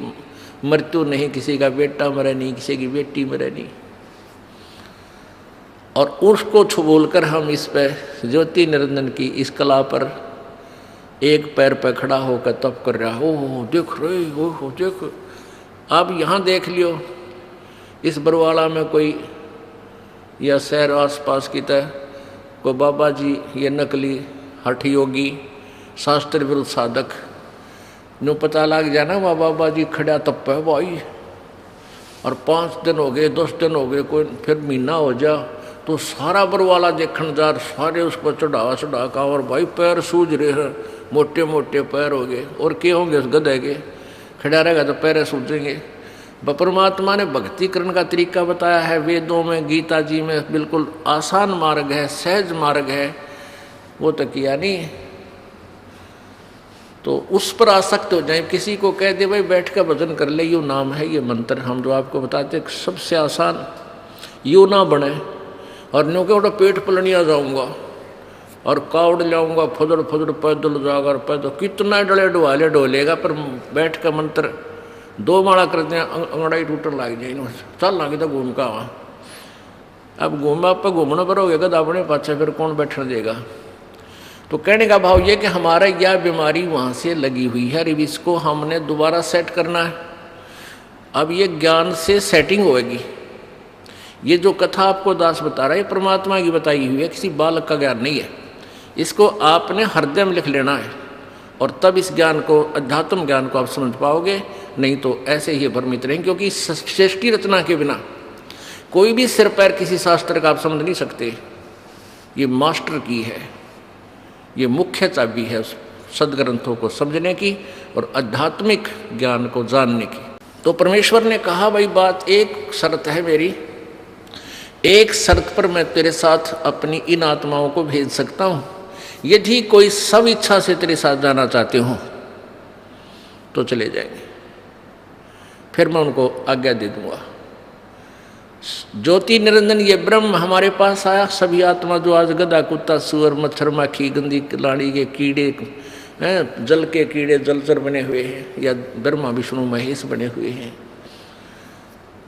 Speaker 2: मृत्यु नहीं, किसी का बेटा मरे नहीं, किसी की बेटी मरे नहीं, और उसको छुबोल कर हम इस पे ज्योति निरंजन की इस कला पर एक पैर पर खड़ा होकर तप कर रहा। ओह देख रहे हो, देख, आप यहाँ देख लियो, इस बरवाला में कोई या शहर आसपास की तरह कोई बाबा जी, ये नकली हठ योगी, शास्त्र विरुद्ध साधक, नो पता लग जाना वह बाबा जी खड़ा तप है भाई, और 5 दिन हो गए, 10 दिन हो गए, कोई फिर महीना हो जा, तो सारा बरवाला देखने जा, सारे उसको चढ़ा का, और भाई पैर सूझ रहे हैं, मोटे मोटे पैर हो गए, और क्या होंगे उस गधे के, खड़ा रहेगा तो पैर सूझेंगे। परमात्मा ने भक्ति करने का तरीका बताया है वेदों में, गीता जी में, बिल्कुल आसान मार्ग है, सहज मार्ग है, वो तो किया नहीं। तो उस पर आसक्त हो जाए, किसी को कह दे भाई बैठ कर भजन कर ले, ये नाम है, ये मंत्र हम जो आपको बताते सबसे आसान, यूँ ना बने और न्यू के उठो पेट पलनिया जाऊँगा और कावड़ लाऊंगा फुदड़ फुदड़ पैदल जाकर पैदल कितना डले डुवाले डोलेगा पर बैठ कर मंत्र 2 माला करते हैं अंगड़ाई टूटने लग जाए चल लगे तो घूम का वहाँ अब घूमा पर घूमना पर हो गया अपने पाछे फिर कौन बैठने देगा। तो कहने का भाव ये कि हमारा यह बीमारी वहाँ से लगी हुई है, अब इसको हमने दोबारा सेट करना है। अब ये ज्ञान से सेटिंग होएगी। ये जो कथा आपको दास बता रहा है परमात्मा की बताई हुई है, किसी बालक का ज्ञान नहीं है। इसको आपने हृदय में लिख लेना है और तब इस ज्ञान को, अध्यात्म ज्ञान को आप समझ पाओगे, नहीं तो ऐसे ही भ्रमित रहेंगे। क्योंकि सृष्टि रचना के बिना कोई भी सिर पैर किसी शास्त्र का आप समझ नहीं सकते। ये मास्टर की है, ये मुख्य चाबी है सदग्रंथों को समझने की और आध्यात्मिक ज्ञान को जानने की। तो परमेश्वर ने कहा भाई बात एक शर्त है मेरी, एक शर्त पर मैं तेरे साथ अपनी इन आत्माओं को भेज सकता हूँ, यदि कोई सब इच्छा से तेरे साथ जाना चाहते हो तो चले जाएंगे, फिर मैं उनको आज्ञा दे दूंगा। ज्योति निरंजन ये ब्रह्म हमारे पास आया, सभी आत्मा जो आज गधा कुत्ता सुअर मच्छर माखी गंदी लाड़ी के कीड़े हैं, जल के कीड़े जलचर बने हुए हैं, या ब्रह्मा विष्णु महेश बने हुए हैं,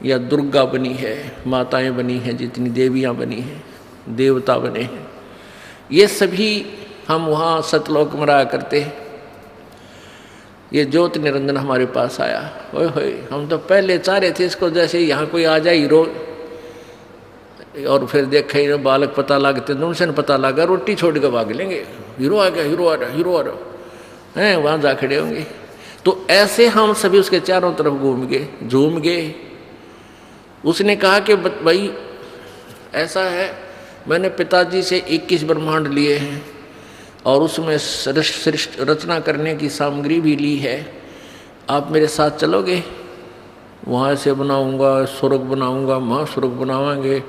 Speaker 2: या दुर्गा बनी है, माताएं बनी हैं, जितनी देवियां बनी हैं, देवता बने हैं, ये सभी हम वहाँ सतलोक में रहा करते हैं। ये ज्योति निरंजन हमारे पास आया, ओए होए हम तो पहले चाह रहे थे इसको जैसे यहाँ कोई आ जाए हीरो, और फिर देखे ना बालक पता लगते उनसे पता लगा रोटी छोड़ के भाग लेंगे, हीरो आ गया, हीरो आ रहा, हीरो आ रहा है, वहाँ जा खड़े होंगे। तो ऐसे हम सभी उसके चारों तरफ घूम गए, झूम गए। उसने कहा कि भाई ऐसा है, मैंने पिताजी से 21 ब्रह्मांड लिए हैं और उसमें रचना करने की सामग्री भी ली है, आप मेरे साथ चलोगे? वहाँ से बनाऊंगा, स्वर्ग बनाऊंगा, महास्वर्ग बनावाएंगे,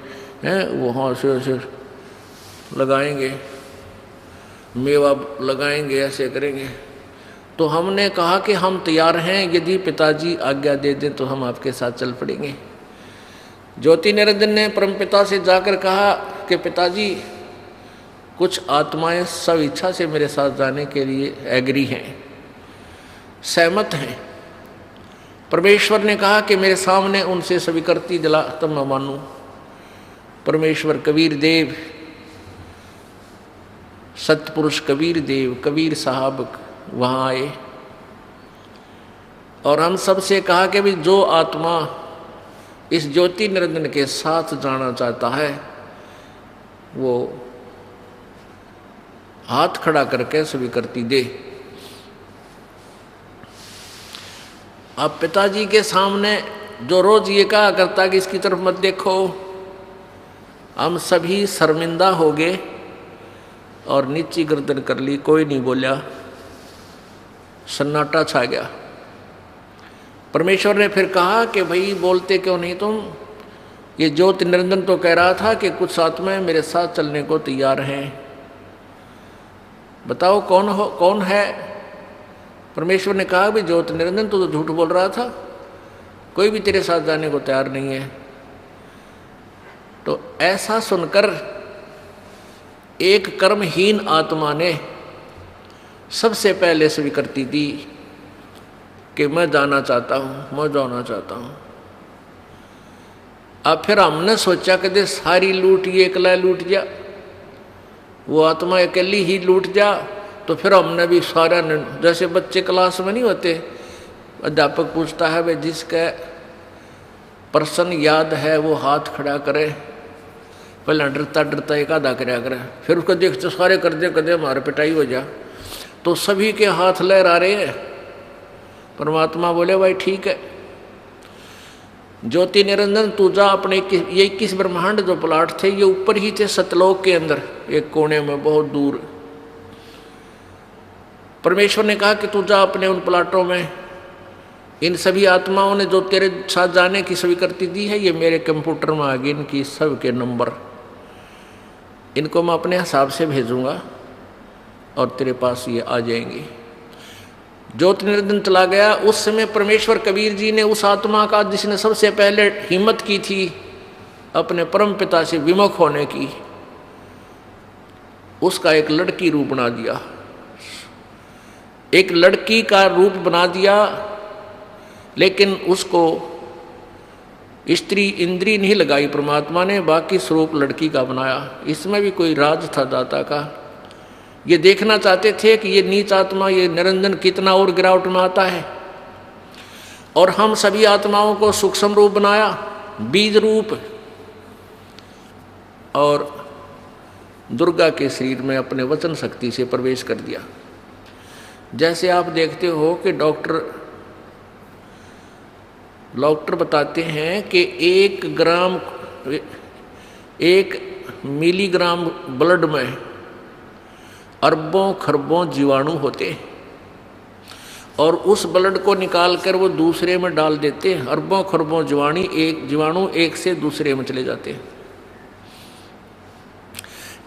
Speaker 2: हैं वहाँ से ऐसे लगाएंगे, मेवा लगाएंगे, ऐसे करेंगे। तो हमने कहा कि हम तैयार हैं, यदि पिताजी आज्ञा दे दें तो हम आपके साथ चल पड़ेंगे। ज्योति निरंजन ने परमपिता से जाकर कहा कि पिताजी कुछ आत्माएं सब इच्छा से मेरे साथ जाने के लिए एग्री हैं, सहमत हैं। परमेश्वर ने कहा कि मेरे सामने उनसे स्वीकृति दिला तब मैं मानूं। परमेश्वर कबीर देव, सतपुरुष कबीर देव, कबीर साहब वहाँ आए और हम सबसे कहा कि भाई जो आत्मा इस ज्योति निरंजन के साथ जाना चाहता है वो हाथ खड़ा करके स्वीकृति दे। अब पिताजी के सामने जो रोज ये कहा करता कि इसकी तरफ मत देखो, हम सभी शर्मिंदा हो गए और नीची गर्दन कर ली, कोई नहीं बोला, सन्नाटा छा गया। परमेश्वर ने फिर कहा कि भाई बोलते क्यों नहीं तुम? ये ज्योति निरंजन तो कह रहा था कि कुछ आत्माएं मेरे साथ चलने को तैयार हैं, बताओ कौन है? परमेश्वर ने कहा भी ज्योति निरंजन तो झूठ बोल रहा था, कोई भी तेरे साथ जाने को तैयार नहीं है। तो ऐसा सुनकर एक कर्महीन आत्मा ने सबसे पहले स्वीकृति दी कि मैं जाना चाहता हूँ, मैं जाना चाहता हूँ। अब फिर हमने सोचा कि सारी लूट ये अकेला लूट जा, वो आत्मा अकेली ही लूट जा। तो फिर हमने भी सारा, जैसे बच्चे क्लास में नहीं होते, अध्यापक पूछता है भाई जिसका प्रश्न याद है वो हाथ खड़ा करे, पहले डरता डरता एक आधा कराया करे, फिर उसको देखते सारे कर दे कदे हमारे पिटाई हो जा। तो सभी के हाथ लहरा रहे हैं। परमात्मा बोले भाई ठीक है, ज्योति निरंजन तू जा अपने ये 21 ब्रह्मांड जो प्लाट थे ये ऊपर ही थे सतलोक के अंदर एक कोने में बहुत दूर। परमेश्वर ने कहा कि तू जा अपने उन प्लाटों में, इन सभी आत्माओं ने जो तेरे साथ जाने की स्वीकृति दी है ये मेरे कंप्यूटर में आ गई, इनकी सब के नंबर, इनको मैं अपने हिसाब से भेजूंगा और तेरे पास ये आ जाएंगे। ज्योति निरंजन चला गया। उस समय परमेश्वर कबीर जी ने उस आत्मा का जिसने सबसे पहले हिम्मत की थी अपने परम पिता से विमुख होने की, उसका एक लड़की रूप बना दिया, एक लड़की का रूप बना दिया, लेकिन उसको स्त्री इंद्री नहीं लगाई परमात्मा ने, बाकी स्वरूप लड़की का बनाया। इसमें भी कोई राज था दाता का। ये देखना चाहते थे कि ये नीच आत्मा, ये निरंजन कितना और गिरावट में आता है, और हम सभी आत्माओं को सूक्ष्म रूप बनाया, बीज रूप, और दुर्गा के शरीर में अपने वचन शक्ति से प्रवेश कर दिया। जैसे आप देखते हो कि डॉक्टर बताते हैं कि 1 मिलीग्राम ब्लड में अरबों खरबों जीवाणु होते हैं, और उस ब्लड को निकाल कर वो दूसरे में डाल देते हैं। अरबों खरबों जीवाणु एक से दूसरे में चले जाते हैं।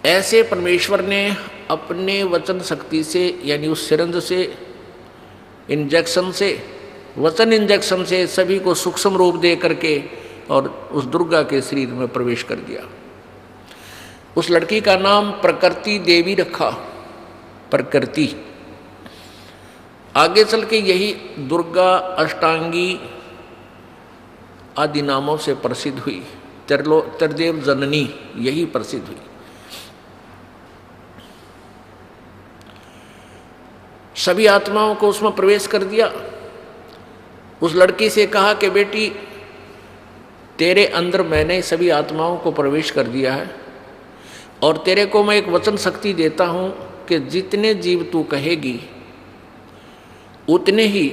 Speaker 2: ऐसे परमेश्वर ने अपने वचन शक्ति से, यानी उस सिरंज से, इंजेक्शन से, वचन इंजेक्शन से सभी को सूक्ष्म रूप दे करके और उस दुर्गा के शरीर में प्रवेश कर दिया। उस लड़की का नाम प्रकृति देवी रखा, प्रकृति। आगे चल के यही दुर्गा अष्टांगी आदि नामों से प्रसिद्ध हुई। त्रिदेव जननी यही प्रसिद्ध हुई। सभी आत्माओं को उसमें प्रवेश कर दिया। उस लड़की से कहा कि बेटी, तेरे अंदर मैंने सभी आत्माओं को प्रवेश कर दिया है, और तेरे को मैं एक वचन शक्ति देता हूं कि जितने जीव तू कहेगी उतने ही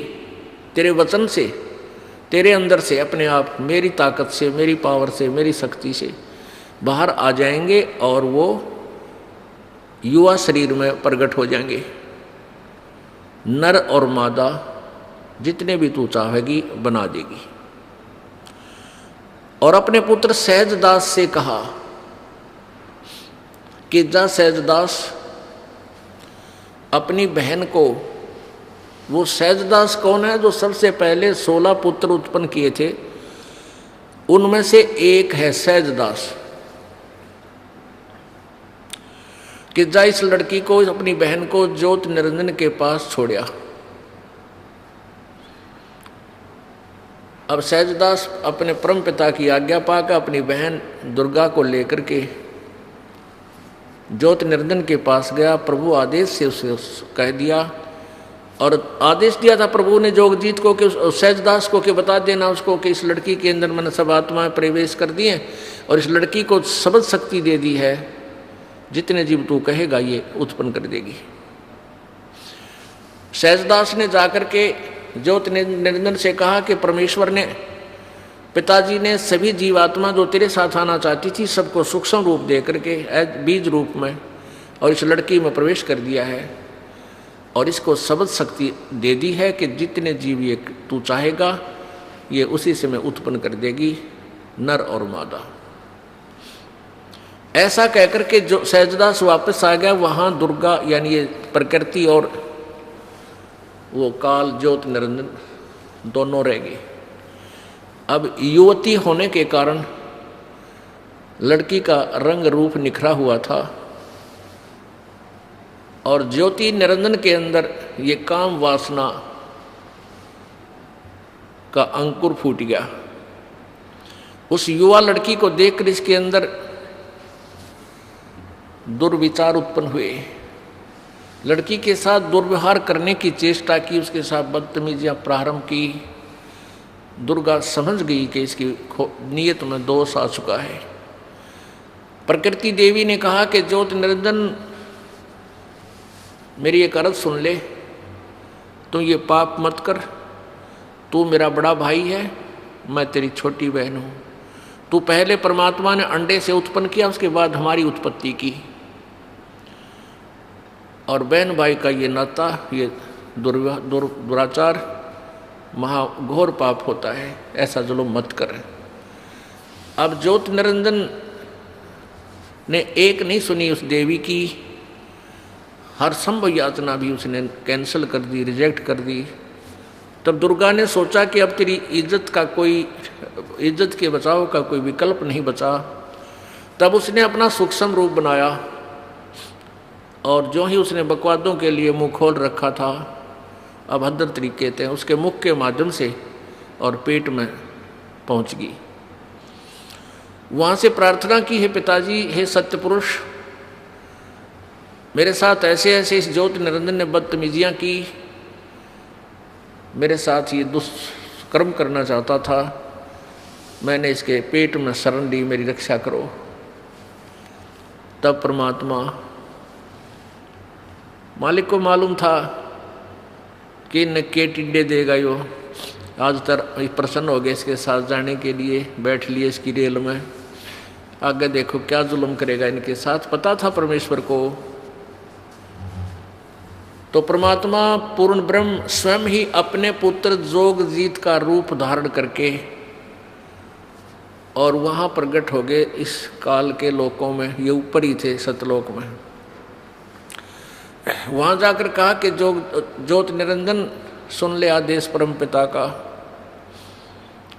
Speaker 2: तेरे वचन से, तेरे अंदर से अपने आप मेरी ताकत से, मेरी पावर से, मेरी शक्ति से बाहर आ जाएंगे, और वो युवा शरीर में प्रकट हो जाएंगे। नर और मादा जितने भी तू चाहेगी बना देगी। और अपने पुत्र सहजदास से कहा कि जा सहजदास, अपनी बहन को, वो सहजदास कौन है? जो सबसे पहले 16 पुत्र उत्पन्न किए थे, उनमें से एक है सहजदास। कि जा इस लड़की को, अपनी बहन को ज्योत निरंजन के पास छोड़या। अब सहजदास अपने परम पिता की आज्ञा पाकर अपनी बहन दुर्गा को लेकर के ज्योत निरंजन के पास गया। प्रभु आदेश से उसे कह दिया, और आदेश दिया था प्रभु ने जोगजीत को कि सहजदास को कि बता देना उसको कि इस लड़की के अंदर मैंने सब आत्माएं प्रवेश कर दी हैं, और इस लड़की को शब्द शक्ति दे दी है, जितने जीव तू कहेगा ये उत्पन्न कर देगी। सहजदास ने जाकर के ज्योत निरंजन से कहा कि परमेश्वर ने, पिताजी ने सभी जीवात्मा जो तेरे साथ आना चाहती थी सबको सूक्ष्म रूप दे करके बीज रूप में और इस लड़की में प्रवेश कर दिया है, और इसको शब्द शक्ति दे दी है कि जितने जीव ये तू चाहेगा ये उसी से मैं उत्पन्न कर देगी, नर और मादा। ऐसा कहकर के जो सहजदास वापस आ गया, वहां दुर्गा यानी ये प्रकृति और वो काल ज्योत निरंजन दोनों रह गए। अब युवती होने के कारण लड़की का रंग रूप निखरा हुआ था, और ज्योति निरंजन के अंदर ये काम वासना का अंकुर फूट गया। उस युवा लड़की को देखकर इसके अंदर दुर्विचार उत्पन्न हुए। लड़की के साथ दुर्व्यवहार करने की चेष्टा की, उसके साथ बदतमीजियां प्रारंभ की। दुर्गा समझ गई कि इसकी नीयत में दोष आ चुका है। प्रकृति देवी ने कहा कि ज्योत निरंजन मेरी एक अर्ज सुन ले, तू ये पाप मत कर। तू मेरा बड़ा भाई है, मैं तेरी छोटी बहन हूँ। तू पहले परमात्मा ने अंडे से उत्पन्न किया, उसके बाद हमारी उत्पत्ति की, और बहन भाई का ये नाता, ये दुराचार महाघोर पाप होता है, ऐसा जुल्म मत कर। अब ज्योत निरंजन ने एक नहीं सुनी उस देवी की, हर संभव याचना भी उसने कैंसिल कर दी, रिजेक्ट कर दी, तब दुर्गा ने सोचा कि अब तेरी इज्जत के बचाव का कोई विकल्प नहीं बचा। तब उसने अपना सूक्ष्म रूप बनाया और जो ही उसने बकवादों के लिए मुंह खोल रखा था, अभद्र तरीके थे, उसके मुख के माध्यम से और पेट में पहुंच गई। वहां से प्रार्थना की, हे पिताजी, हे सत्य पुरुष, मेरे साथ ऐसे ऐसे इस ज्योति निरंजन ने बदतमीजियां की, मेरे साथ ये दुष्कर्म करना चाहता था, मैंने इसके पेट में शरण ली, मेरी रक्षा करो। तब परमात्मा मालिक को मालूम था कि न के टिड्डे देगा यो, आज तक प्रसन्न हो गए इसके साथ जाने के लिए, बैठ लिए इसकी रेल में, आगे देखो क्या जुल्म करेगा इनके साथ। पता था परमेश्वर को। तो परमात्मा पूर्ण ब्रह्म स्वयं ही अपने पुत्र जोगजीत का रूप धारण करके और वहां प्रकट हो गए इस काल के लोकों में। ये ऊपर ही थे सतलोक में। वहां जाकर कहा कि ज्योत निरंजन सुन ले आदेश परमपिता का।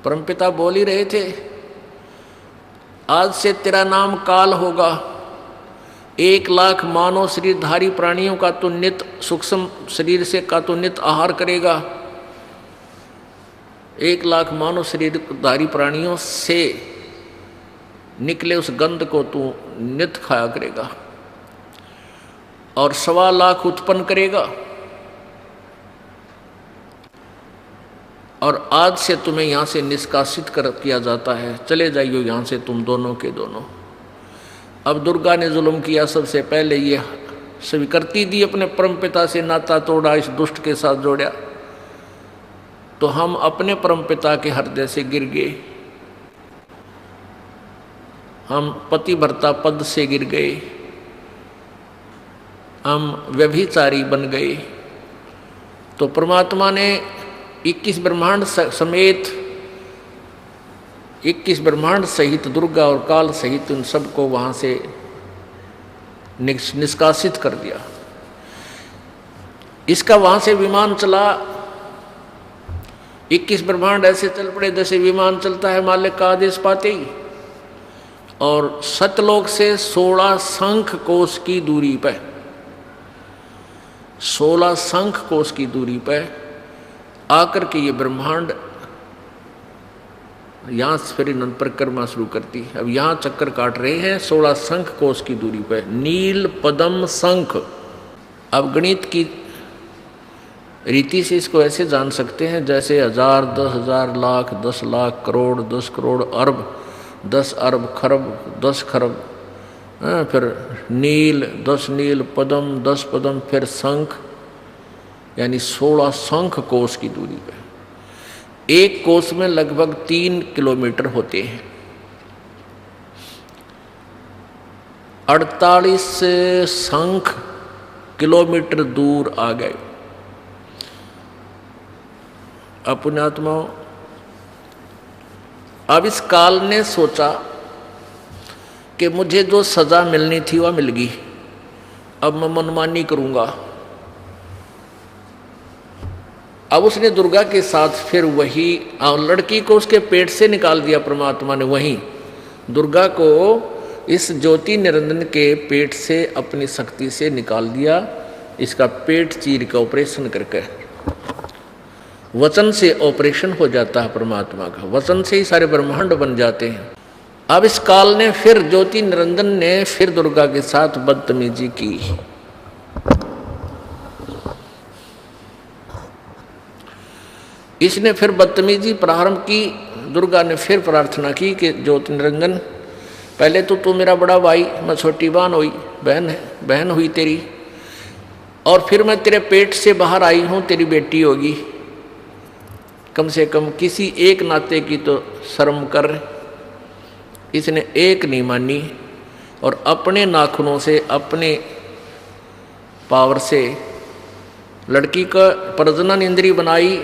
Speaker 2: परमपिता बोल ही रहे थे, आज से तेरा नाम काल होगा। 1,00,000 मानव शरीरधारी प्राणियों का तो नित सूक्ष्म शरीर से का तो नित आहार करेगा। 1,00,000 मानव शरीरधारी प्राणियों से निकले उस गंध को तू नित खाया करेगा और 1,25,000 उत्पन्न करेगा। और आज से तुम्हें यहां से निष्कासित किया जाता है, चले जाइयो यहां से तुम दोनों के दोनों। अब दुर्गा ने जुल्म किया, सबसे पहले ये स्वीकृति दी, अपने परमपिता से नाता तोड़ा, इस दुष्ट के साथ जोड़ा, तो हम अपने परमपिता के हृदय से गिर गए, हम पतिव्रता पद से गिर गए, हम व्यभिचारी बन गए। तो परमात्मा ने 21 ब्रह्मांड समेत 21 ब्रह्मांड सहित दुर्गा और काल सहित उन सबको वहां से निष्कासित कर दिया। इसका वहां से विमान चला। 21 ब्रह्मांड ऐसे चल पड़े जैसे विमान चलता है मालिक का आदेश पाते ही। और सतलोक से 16 शंख कोश की दूरी पर 16 शंख कोश की दूरी पर आकर के ये ब्रह्मांड यहां से फिर अनंत परिक्रमा शुरू करती है। अब यहां चक्कर काट रहे हैं 16 शंख कोश की दूरी पर, नील पद्म शंख। अब गणित की रीति से इसको ऐसे जान सकते हैं जैसे 1000, 10,000, लाख, 10 लाख, करोड़, 10 करोड़, अरब, 10 अरब, खरब, 10 खरब, फिर नील, 10 नील, पद्म, 10 पद्म, फिर शंख, यानी 16 शंख कोश की दूरी पर। एक कोश में लगभग 3 किलोमीटर होते हैं। 48 शंख किलोमीटर दूर आ गए। अपने आत्माओं, अब इस काल ने सोचा कि मुझे जो सजा मिलनी थी वह मिल गई, अब मैं मनमानी करूंगा। अब उसने दुर्गा के साथ फिर वही लड़की को उसके पेट से निकाल दिया परमात्मा ने। वहीं दुर्गा को इस ज्योति निरंजन के पेट से अपनी शक्ति से निकाल दिया। इसका पेट चीर का ऑपरेशन करके, वचन से ऑपरेशन हो जाता है परमात्मा का, वचन से ही सारे ब्रह्मांड बन जाते हैं। अब इस काल ने फिर ज्योति निरंजन ने फिर दुर्गा के साथ बदतमीजी की। इसने फिर बदतमीजी प्रारंभ की। दुर्गा ने फिर प्रार्थना की कि ज्योति निरंजन, पहले तो तू मेरा बड़ा भाई, मैं छोटी बहन हुई तेरी, और फिर मैं तेरे पेट से बाहर आई हूँ, तेरी बेटी होगी, कम से कम किसी एक नाते की तो शर्म कर। इसने एक नहीं मानी और अपने नाखूनों से, अपने पावर से लड़की का प्रजनन इंद्री बनाई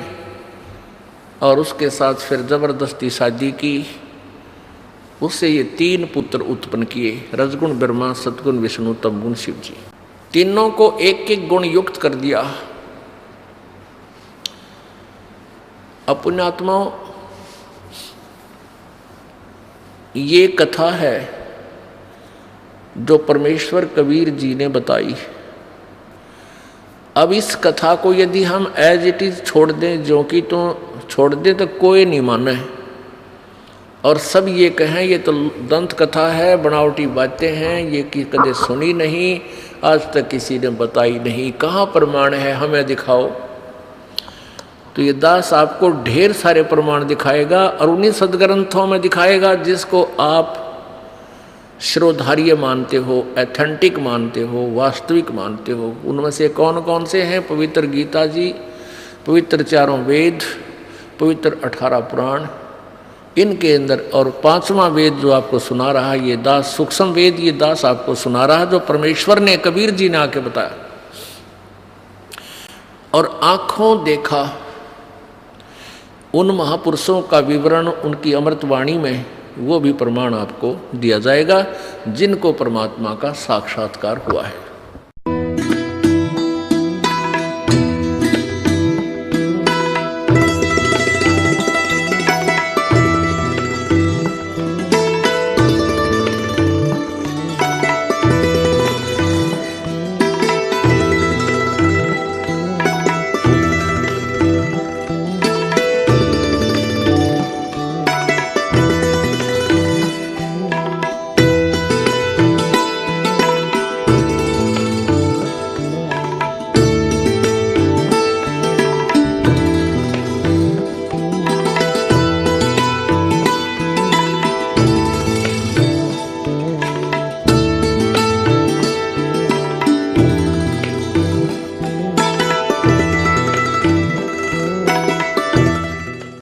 Speaker 2: और उसके साथ फिर जबरदस्ती शादी की। उससे ये 3 पुत्र उत्पन्न किए, रजगुण ब्रह्मा, सतगुण विष्णु, तमगुण शिव जी। तीनों को एक एक गुण युक्त कर दिया। पुण्यात्माओं, ये कथा है जो परमेश्वर कबीर जी ने बताई। अब इस कथा को यदि हम एज इट इज छोड़ दें, जो कि तो छोड़ दें, तो कोई नहीं माने और सब ये कहें ये तो दंत कथा है, बनावटी बातें हैं, ये कि कदे सुनी नहीं, आज तक किसी ने बताई नहीं, कहाँ प्रमाण है, हमें दिखाओ। तो ये दास आपको ढेर सारे प्रमाण दिखाएगा और उन्हीं सदग्रंथों में दिखाएगा जिसको आप श्रोधार्य मानते हो, एथेंटिक मानते हो, वास्तविक मानते हो। उनमें से कौन कौन से हैं? पवित्र गीता जी, पवित्र चारों वेद, पवित्र 18 पुराण, इनके अंदर और 5वां वेद जो आपको सुना रहा है ये दास, सूक्ष्म वेद ये दास आपको सुना रहा है जो परमेश्वर ने, कबीर जी ने आके बताया। और आंखों देखा उन महापुरुषों का विवरण उनकी अमृतवाणी में, वो भी प्रमाण आपको दिया जाएगा जिनको परमात्मा का साक्षात्कार हुआ है।